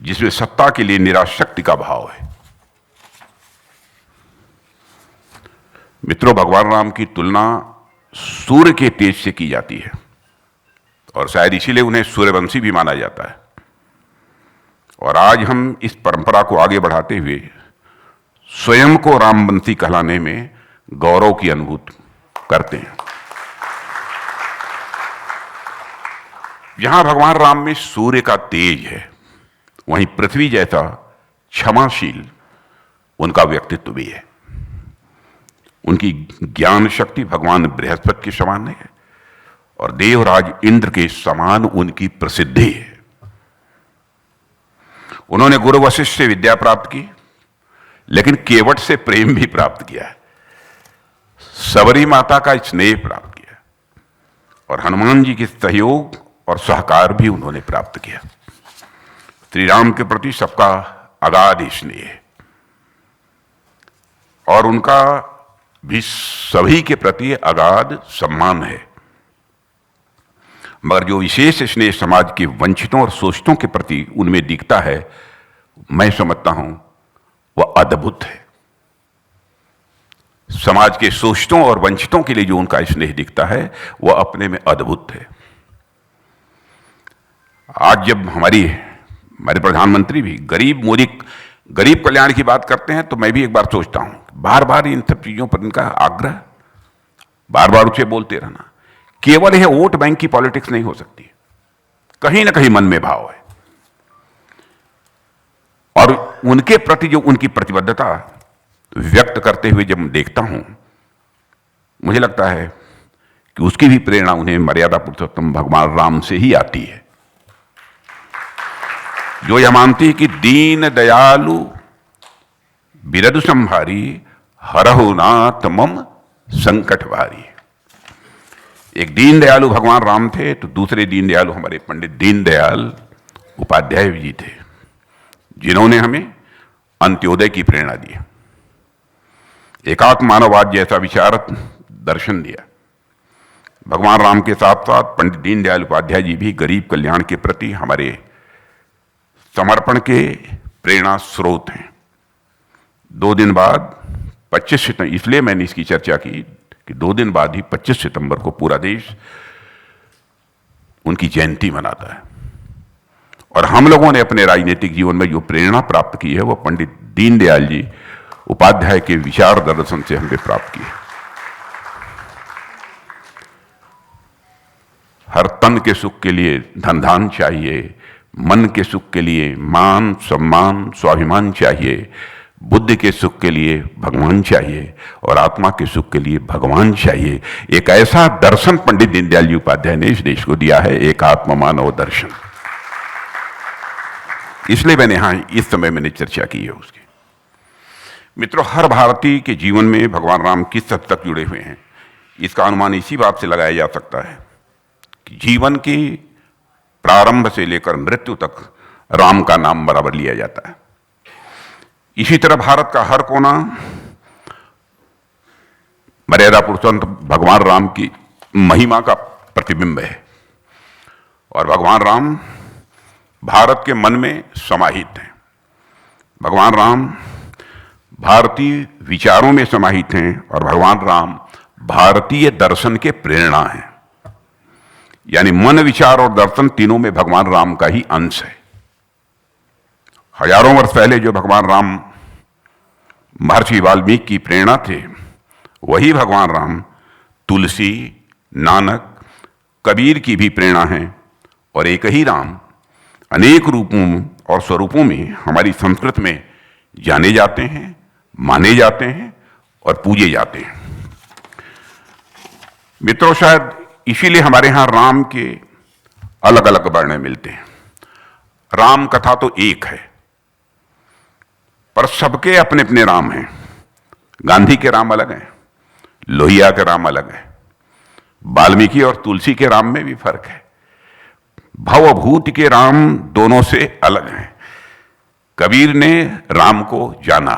जिसमें सत्ता के लिए निराशक्ति का भाव है। मित्रों, भगवान राम की तुलना सूर्य के तेज से की जाती है, और शायद इसीलिए उन्हें सूर्यवंशी भी माना जाता है। और आज हम इस परंपरा को आगे बढ़ाते हुए स्वयं को रामवंशी कहलाने में गौरव की अनुभूति करते हैं। जहां भगवान राम में सूर्य का तेज है, वहीं पृथ्वी जैसा क्षमाशील उनका व्यक्तित्व भी है। उनकी ज्ञान शक्ति भगवान बृहस्पति के समान है, और देवराज इंद्र के समान उनकी प्रसिद्धि है। उन्होंने गुरु वशिष्ठ से विद्या प्राप्त की, लेकिन केवट से प्रेम भी प्राप्त किया है, सबरी माता का स्नेह प्राप्त किया, और हनुमान जी के सहयोग और सहकार भी उन्होंने प्राप्त किया। श्री राम के प्रति सबका अगाध स्नेह है, और उनका भी सभी के प्रति अगाध सम्मान है। मगर जो विशेष स्नेह समाज के वंचितों और शोषितों के प्रति उनमें दिखता है, मैं समझता हूं वह अद्भुत है। समाज के शोषितों और वंचितों के लिए जो उनका स्नेह दिखता है वह अपने में अद्भुत है। आज जब हमारे प्रधानमंत्री भी गरीब कल्याण की बात करते हैं तो मैं भी एक बार सोचता हूं, बार बार इन सब चीजों पर इनका आग्रह, बार बार उसे बोलते रहना, केवल यह वोट बैंक की पॉलिटिक्स नहीं हो सकती, कहीं ना कहीं मन में भाव है। और उनके प्रति जो उनकी प्रतिबद्धता व्यक्त करते हुए जब मैं देखता हूं, मुझे लगता है कि उसकी भी प्रेरणा उन्हें मर्यादा पुरुषोत्तम भगवान राम से ही आती है, जो यह मानती है कि दीन दयालु बिरधु संभारी हरहु नाथ मम संकट भारी। एक दीन दयालु भगवान राम थे तो दूसरे दीन दयालु हमारे पंडित दीनदयाल उपाध्याय जी थे, जिन्होंने हमें अंत्योदय की प्रेरणा दी, एकात्म मानववाद जैसा विचार दर्शन दिया। भगवान राम के साथ साथ पंडित दीनदयाल उपाध्याय जी भी गरीब कल्याण के प्रति हमारे समर्पण के प्रेरणा स्रोत हैं। 2 दिन बाद 25 सितंबर, इसलिए मैंने इसकी चर्चा की कि 2 दिन बाद ही 25 सितंबर को पूरा देश उनकी जयंती मनाता है। और हम लोगों ने अपने राजनीतिक जीवन में जो प्रेरणा प्राप्त की है वह पंडित दीनदयाल जी उपाध्याय के विचार दर्शन से हमने प्राप्त की है। हर तन के सुख के लिए धन धान चाहिए, मन के सुख के लिए मान सम्मान स्वाभिमान चाहिए, बुद्धि के सुख के लिए भगवान चाहिए और आत्मा के सुख के लिए भगवान चाहिए। एक ऐसा दर्शन पंडित दीनदयाल जी उपाध्याय ने इस देश को दिया है, एक आत्म मानव दर्शन। इसलिए मैंने यहां इस समय मैंने चर्चा की है उसकी। मित्रों, हर भारतीय के जीवन में भगवान राम किस हद तक जुड़े हुए हैं, इसका अनुमान इसी बात से लगाया जा सकता है कि जीवन की प्रारंभ से लेकर मृत्यु तक राम का नाम बराबर लिया जाता है। इसी तरह भारत का हर कोना मर्यादा पुरुषोत्तम भगवान राम की महिमा का प्रतिबिंब है और भगवान राम भारत के मन में समाहित हैं। भगवान राम भारतीय विचारों में समाहित हैं और भगवान राम भारतीय दर्शन के प्रेरणा हैं। यानी मन, विचार और दर्शन तीनों में भगवान राम का ही अंश है। हजारों वर्ष पहले जो भगवान राम महर्षि वाल्मीकि की प्रेरणा थे, वही भगवान राम तुलसी, नानक, कबीर की भी प्रेरणा है। और एक ही राम अनेक रूपों और स्वरूपों में हमारी संस्कृति में जाने जाते हैं, माने जाते हैं और पूजे जाते हैं। मित्रों, शायद इसीलिए हमारे यहां राम के अलग अलग वर्ण मिलते हैं। राम कथा तो एक है पर सबके अपने अपने राम हैं। गांधी के राम अलग हैं, लोहिया के राम अलग हैं, वाल्मीकि और तुलसी के राम में भी फर्क है। भवभूत के राम दोनों से अलग हैं। कबीर ने राम को जाना,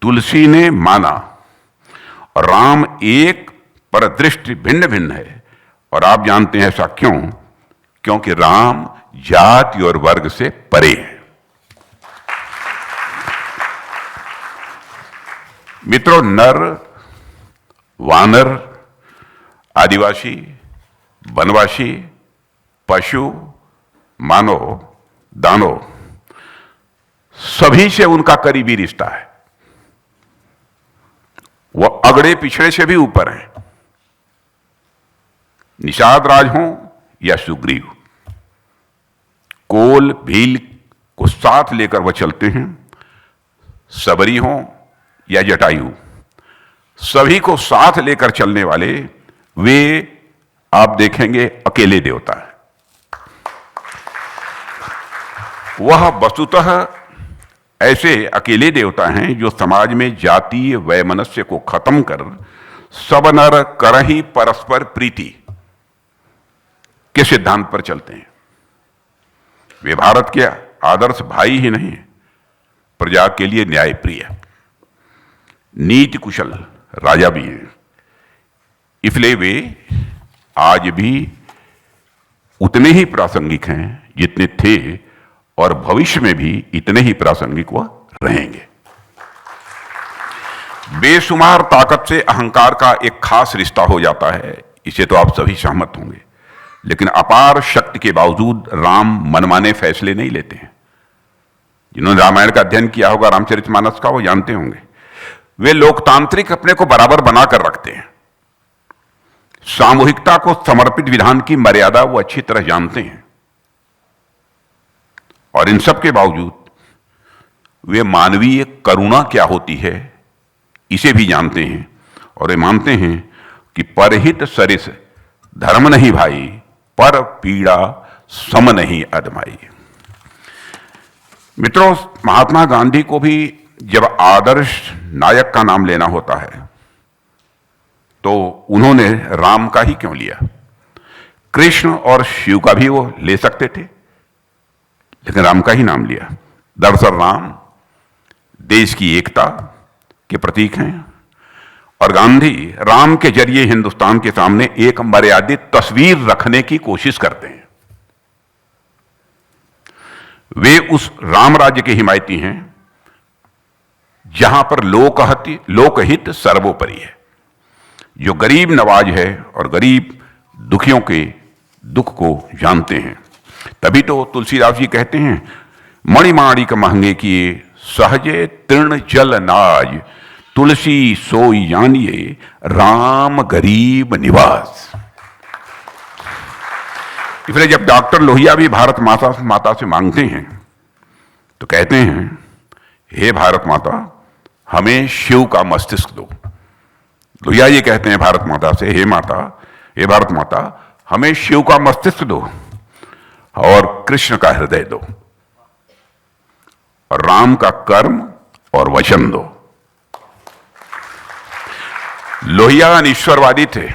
तुलसी ने माना और राम एक पर दृष्टि भिन्न भिन्न है। और आप जानते हैं ऐसा क्यों? क्योंकि राम जाति और वर्ग से परे है। मित्रों, नर, वानर, आदिवासी, वनवासी, पशु, मानव, दानव, सभी से उनका करीबी रिश्ता है। वह अगड़े पिछड़े से भी ऊपर हैं। निषाद राज हो या सुग्रीव, कोल भील को साथ लेकर वह चलते हैं। सबरी हो या जटायु, सभी को साथ लेकर चलने वाले वे आप देखेंगे अकेले देवता है। वह वस्तुतः ऐसे अकेले देवता हैं जो समाज में जातीय वैमनस्य को खत्म कर सब नर करहि परस्पर प्रीति के सिद्धांत पर चलते हैं। वे भारत के आदर्श भाई ही नहीं, प्रजा के लिए न्यायप्रिय, नीति कुशल राजा भी हैं। इसलिए वे आज भी उतने ही प्रासंगिक हैं जितने थे और भविष्य में भी इतने ही प्रासंगिक वह रहेंगे। बेशुमार ताकत से अहंकार का एक खास रिश्ता हो जाता है, इसे तो आप सभी सहमत होंगे। लेकिन अपार शक्ति के बावजूद राम मनमाने फैसले नहीं लेते हैं। जिन्होंने रामायण का अध्ययन किया होगा, रामचरितमानस का, वो जानते होंगे। वे लोकतांत्रिक अपने को बराबर बनाकर रखते हैं। सामूहिकता को समर्पित विधान की मर्यादा वो अच्छी तरह जानते हैं। और इन सब के बावजूद वे मानवीय करुणा क्या होती है इसे भी जानते हैं। और वे मानते हैं कि परहित सरिस धर्म नहीं भाई, पर पीड़ा सम नहीं अदमाई। मित्रों, महात्मा गांधी को भी जब आदर्श नायक का नाम लेना होता है तो उन्होंने राम का ही क्यों लिया? कृष्ण और शिव का भी वो ले सकते थे, लेकिन राम का ही नाम लिया। दरअसल राम देश की एकता के प्रतीक हैं और गांधी राम के जरिए हिंदुस्तान के सामने एक मर्यादित तस्वीर रखने की कोशिश करते हैं। वे उस राम राज्य के हिमायती हैं जहां पर लोकहित सर्वोपरि है, जो गरीब नवाज है और गरीब दुखियों के दुख को जानते हैं। तभी तो तुलसीदास जी कहते हैं, मणिमाणिक महंगे किए सहजे तृण जल नाज, तुलसी सोई जानिए राम गरीब निवास। इसलिए जब डॉक्टर लोहिया भी भारत माता से मांगते हैं तो कहते हैं, हे भारत माता हमें शिव का मस्तिष्क दो। लोहिया ये कहते हैं भारत माता से, हे भारत माता हमें शिव का मस्तिष्क दो और कृष्ण का हृदय दो और राम का कर्म और वचन दो। लोहिया अनीश्वरवादी थे।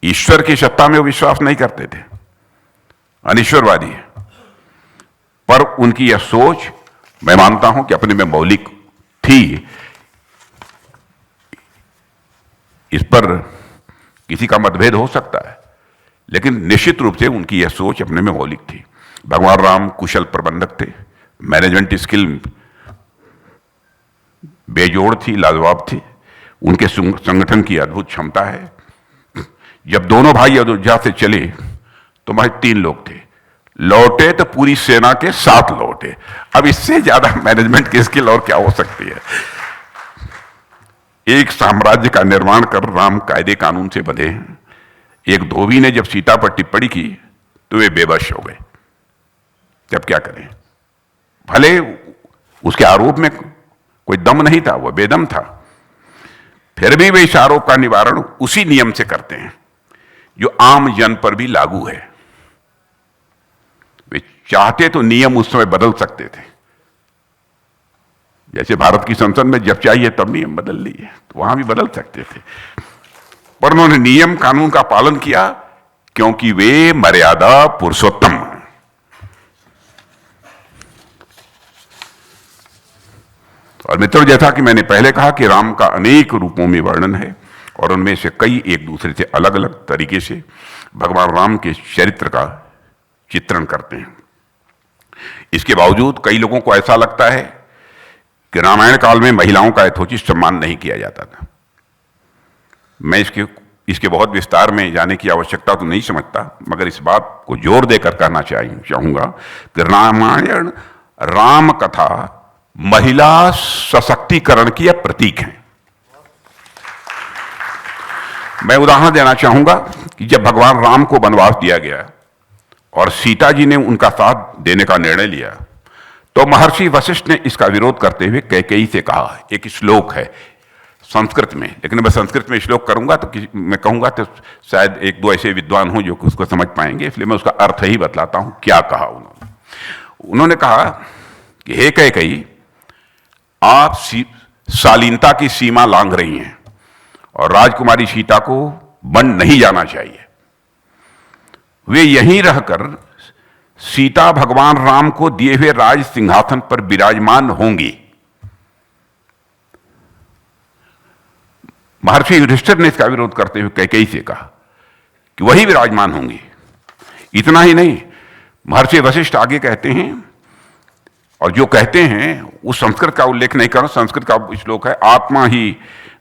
ईश्वर की सत्ता में वो विश्वास नहीं करते थे, अनीश्वरवादी है। पर उनकी यह सोच मैं मानता हूं कि अपने में मौलिक थी। इस पर किसी का मतभेद हो सकता है, लेकिन निश्चित रूप से उनकी यह सोच अपने में मौलिक थी। भगवान राम कुशल प्रबंधक थे, मैनेजमेंट स्किल बेजोड़ थी, लाजवाब थी। उनके संगठन की अद्भुत क्षमता है। जब दोनों भाई अयोध्या से चले तो महज 3 लोग थे, लौटे तो पूरी सेना के 7 लौटे। अब इससे ज्यादा मैनेजमेंट की स्किल और क्या हो सकती है? एक साम्राज्य का निर्माण कर राम कायदे कानून से बंधे हैं। एक धोबी ने जब सीता पर टिप्पणी की तो वे बेबस हो गए। जब क्या करें? भले उसके आरोप में कोई दम नहीं था, वह बेदम था, फिर भी वे इस आरोप का निवारण उसी नियम से करते हैं जो आम जन पर भी लागू है। वे चाहते तो नियम उस समय बदल सकते थे, जैसे भारत की संसद में जब चाहिए तब नियम बदल लिए, तो वहां भी बदल सकते थे। पर उन्होंने नियम कानून का पालन किया क्योंकि वे मर्यादा पुरुषोत्तम हैं। और मित्रों, जैसा कि मैंने पहले कहा कि राम का अनेक रूपों में वर्णन है और उनमें से कई एक दूसरे से अलग अलग तरीके से भगवान राम के चरित्र का चित्रण करते हैं। इसके बावजूद कई लोगों को ऐसा लगता है कि रामायण काल में महिलाओं का यथोचित सम्मान नहीं किया जाता था। मैं इसके बहुत विस्तार में जाने की आवश्यकता तो नहीं समझता, मगर इस बात को जोर देकर कहना चाहूंगा कि रामायण राम कथा महिला सशक्तिकरण की प्रतीक है। मैं उदाहरण देना चाहूंगा कि जब भगवान राम को वनवास दिया गया और सीता जी ने उनका साथ देने का निर्णय लिया तो महर्षि वशिष्ठ ने इसका विरोध करते हुए कैकेयी से कहा। एक श्लोक है संस्कृत में, लेकिन मैं संस्कृत में श्लोक करूंगा तो मैं कहूंगा तो शायद 1-2 ऐसे विद्वान हों जो उसको समझ पाएंगे, इसलिए मैं उसका अर्थ ही बतलाता हूं। क्या कहा उन्होंने कहा कि हे कैकेयी, आप शालीनता की सीमा लांघ रही हैं और राजकुमारी सीता को वन नहीं जाना चाहिए। वे यहीं रहकर सीता भगवान राम को दिए हुए राज सिंहासन पर विराजमान होंगी। महर्षि युधिष्ठिर ने इसका विरोध करते हुए कैकेयी से कहा कि वही विराजमान होंगी। इतना ही नहीं, महर्षि वशिष्ठ आगे कहते हैं और जो कहते हैं उस संस्कृत का उल्लेख नहीं कर, संस्कृत का श्लोक है, आत्मा ही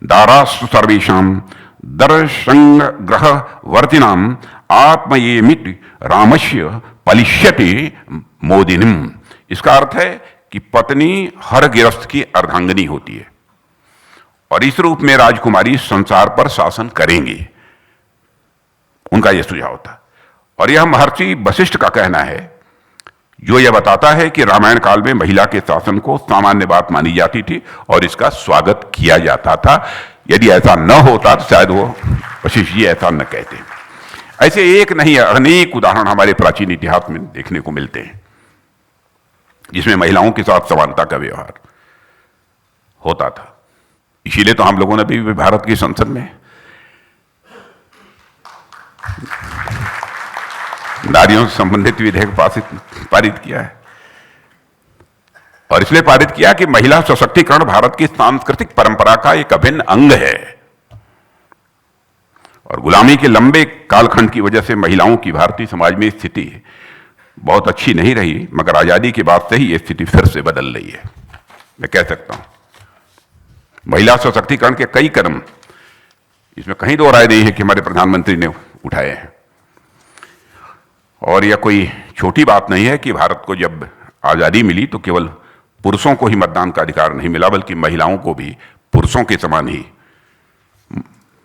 दारास्तु सर्वेषाम दर्शंग ग्रह वर्तिनाम आत्म ये मिट रामस्य पलिष्यते मोदिनीम। इसका अर्थ है कि पत्नी हर गृहस्थ की अर्धांगिनी होती है और इस रूप में राजकुमारी संसार पर शासन करेंगी, उनका यह सुझाव था। और यह महर्षि वशिष्ठ का कहना है, जो यह बताता है कि रामायण काल में महिला के शासन को सामान्य बात मानी जाती थी और इसका स्वागत किया जाता था। यदि ऐसा न होता तो शायद वो वशिष्ठ जी ऐसा न कहते। ऐसे एक नहीं अनेक उदाहरण हमारे प्राचीन इतिहास में देखने को मिलते हैं जिसमें महिलाओं के साथ समानता का व्यवहार होता था। इसीलिए तो हम लोगों ने भी भारत की संसद में नारियों से संबंधित विधेयक पारित किया है और इसलिए पारित किया कि महिला सशक्तिकरण भारत की सांस्कृतिक परंपरा का एक अभिन्न अंग है। और गुलामी के लंबे कालखंड की वजह से महिलाओं की भारतीय समाज में स्थिति बहुत अच्छी नहीं रही, मगर आजादी के बाद से ही यह स्थिति फिर से बदल रही है। मैं कह सकता हूं महिला सशक्तिकरण के कई कदम, इसमें कहीं दो राय नहीं है कि हमारे प्रधानमंत्री ने उठाए हैं। और यह कोई छोटी बात नहीं है कि भारत को जब आजादी मिली तो केवल पुरुषों को ही मतदान का अधिकार नहीं मिला, बल्कि महिलाओं को भी पुरुषों के समान ही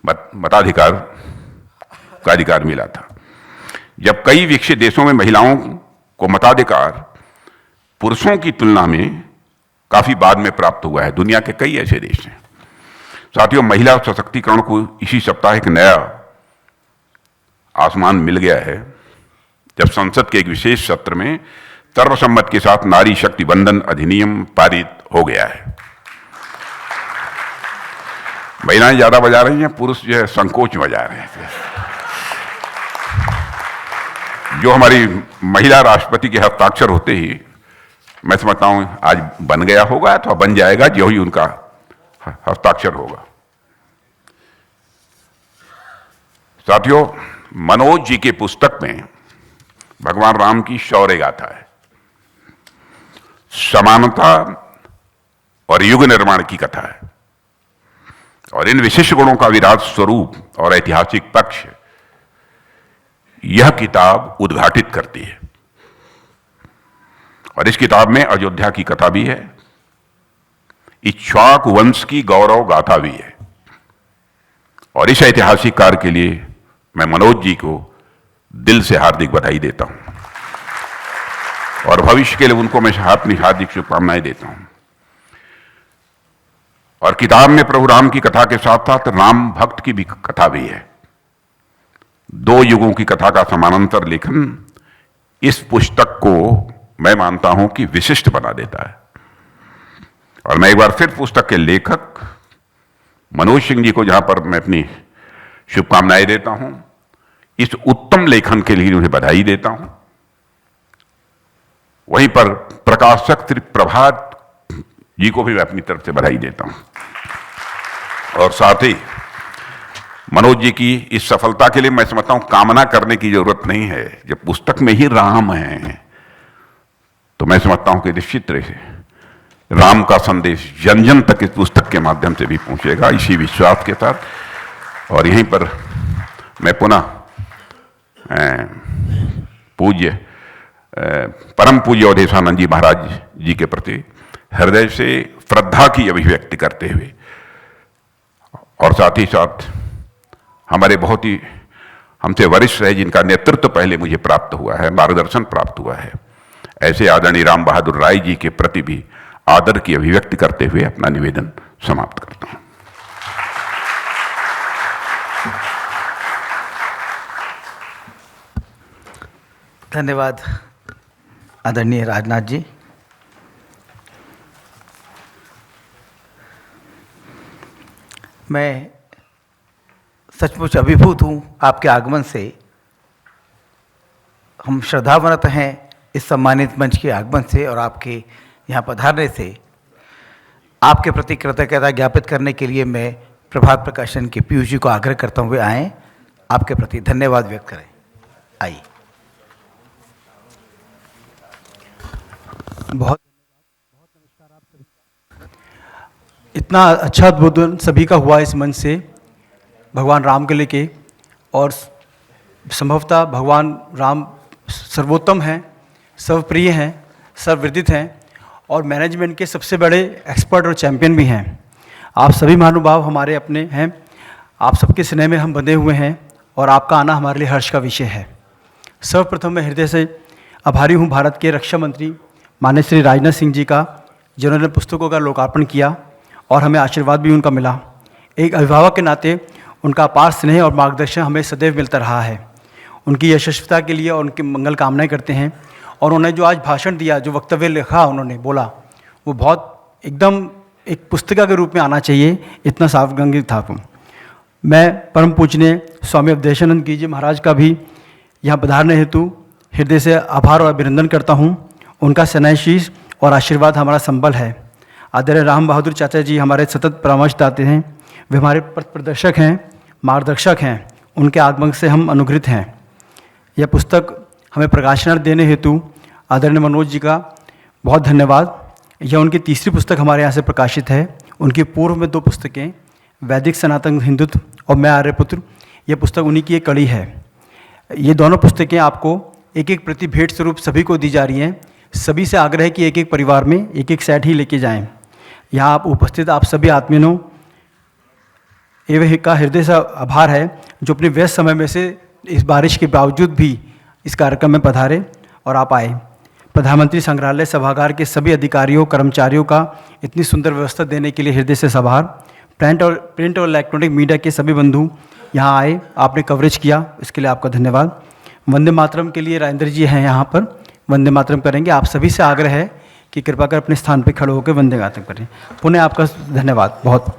मताधिकार का अधिकार मिला था। जब कई विकसित देशों में महिलाओं को मताधिकार पुरुषों की तुलना में काफी बाद में प्राप्त हुआ है, दुनिया के कई ऐसे देश हैं। साथियों, महिला सशक्तिकरण को इसी सप्ताह एक नया आसमान मिल गया है जब संसद के एक विशेष सत्र में सर्वसम्मति के साथ नारी शक्ति वंदन अधिनियम पारित हो गया है। महिलाएं ज्यादा बजा रही हैं, पुरुष जो है संकोच बजा रहे हैं। जो हमारी महिला राष्ट्रपति के हस्ताक्षर होते ही मैं समझता हूं आज बन गया होगा अथवा बन जाएगा, जो ही उनका हस्ताक्षर होगा। साथियों, मनोज जी के पुस्तक में भगवान राम की शौर्य गाथा है, समानता और युग निर्माण की कथा है और इन विशिष्ट गुणों का विराट स्वरूप और ऐतिहासिक पक्ष यह किताब उद्घाटित करती है। और इस किताब में अयोध्या की कथा भी है, इक्ष्वाकु वंश की गौरव गाथा भी है। और इस ऐतिहासिक कार्य के लिए मैं मनोज जी को दिल से हार्दिक बधाई देता हूं और भविष्य के लिए उनको मैं अपनी हार्दिक शुभकामनाएं देता हूं। और किताब में प्रभु राम की कथा के साथ साथ राम भक्त की भी कथा भी है। दो युगों की कथा का समानांतर लेखन इस पुस्तक को मैं मानता हूं कि विशिष्ट बना देता है। और मैं एक बार फिर पुस्तक के लेखक मनोज सिंह जी को जहां पर मैं अपनी शुभकामनाएं देता हूं, इस उत्तम लेखन के लिए उन्हें बधाई देता हूं। वहीं पर प्रकाशक श्री प्रभात जी को भी मैं अपनी तरफ से बधाई देता हूं। और साथ ही मनोज जी की इस सफलता के लिए मैं समझता हूं कामना करने की जरूरत नहीं है। जब पुस्तक में ही राम है तो मैं समझता हूं कि निश्चित तरह से राम का संदेश जन जन तक इस पुस्तक के माध्यम से भी पहुंचेगा, इसी विश्वास के साथ। और यहीं पर मैं पुनः पूज्य परम पूज्य अवधेशानंद जी महाराज जी के प्रति हृदय से श्रद्धा की अभिव्यक्ति करते हुए और साथ ही साथ हमारे बहुत ही हमसे वरिष्ठ है जिनका नेतृत्व पहले मुझे प्राप्त हुआ है, मार्गदर्शन प्राप्त हुआ है, ऐसे आदरणीय राम बहादुर राय जी के प्रति भी आदर की अभिव्यक्ति करते हुए अपना निवेदन समाप्त करता हूं। धन्यवाद आदरणीय राजनाथ जी। मैं सचमुच अभिभूत हूँ आपके आगमन से। हम श्रद्धावनत हैं इस सम्मानित मंच के आगमन से और आपके यहाँ पधारने से। आपके प्रति कृतज्ञता ज्ञापित करने के लिए मैं प्रभात प्रकाशन के पीयूष जी को आग्रह करता हुए आए आपके प्रति धन्यवाद व्यक्त करें। आइए। बहुत इतना अच्छा उद्बोधन सभी का हुआ इस मंच से भगवान राम के लेके, और संभवतः भगवान राम सर्वोत्तम हैं, सर्वप्रिय हैं, सर्वविदित हैं और मैनेजमेंट के सबसे बड़े एक्सपर्ट और चैंपियन भी हैं। आप सभी महानुभाव हमारे अपने हैं, आप सबके स्नेह में हम बंधे हुए हैं और आपका आना हमारे लिए हर्ष का विषय है। सर्वप्रथम मैं हृदय से आभारी हूँ भारत के रक्षा मंत्री माननीय श्री राजनाथ सिंह जी का, जिन्होंने पुस्तकों का लोकार्पण किया और हमें आशीर्वाद भी उनका मिला। एक अभिभावक के नाते उनका अपार स्नेह और मार्गदर्शन हमें सदैव मिलता रहा है। उनकी यशस्विता के लिए और उनकी मंगल कामनाएं करते हैं। और उन्होंने जो आज भाषण दिया, जो वक्तव्य लिखा उन्होंने बोला, वो बहुत एकदम एक पुस्तिका के रूप में आना चाहिए, इतना सावगंगी था वो। मैं परम पूजनीय स्वामी अवधेशानंद गिरी जी महाराज का भी यहाँ पधारने हेतु हृदय से आभार और अभिनंदन करता हूँ। उनका स्नेहशीष और आशीर्वाद हमारा संबल है। आदरणीय राम बहादुर चाचा जी हमारे सतत परामर्शदाते हैं, वे हमारे पथ प्रदर्शक हैं, मार्गदर्शक हैं। उनके आगमन से हम अनुग्रहित हैं। यह पुस्तक हमें प्रकाशन देने हेतु आदरणीय मनोज जी का बहुत धन्यवाद। यह उनकी तीसरी पुस्तक हमारे यहाँ से प्रकाशित है। उनकी पूर्व में 2 पुस्तकें, वैदिक सनातन हिंदुत्व और मैं आर्यपुत्र, यह पुस्तक उन्हीं की एक कड़ी है। ये दोनों पुस्तकें आपको एक एक प्रति भेंट स्वरूप सभी को दी जा रही हैं। सभी से आग्रह है कि एक एक परिवार में एक एक सेट ही लेके जाएं। यहाँ आप उपस्थित आप सभी आत्मीयों एवं का हृदय से आभार है, जो अपने व्यस्त समय में से इस बारिश के बावजूद भी इस कार्यक्रम में पधारे और आप आए। प्रधानमंत्री संग्रहालय सभागार के सभी अधिकारियों कर्मचारियों का इतनी सुंदर व्यवस्था देने के लिए हृदय से आभार। प्रिंट और इलेक्ट्रॉनिक मीडिया के सभी बंधु यहाँ आए, आपने कवरेज किया, इसके लिए आपका धन्यवाद। वंदे मातरम के लिए राजेंद्र जी हैं यहाँ पर, वंदे मातरम करेंगे। आप सभी से आग्रह है कि कृपा कर अपने स्थान पर खड़े होकर वंदे मातरम करें। पुनः आपका धन्यवाद बहुत।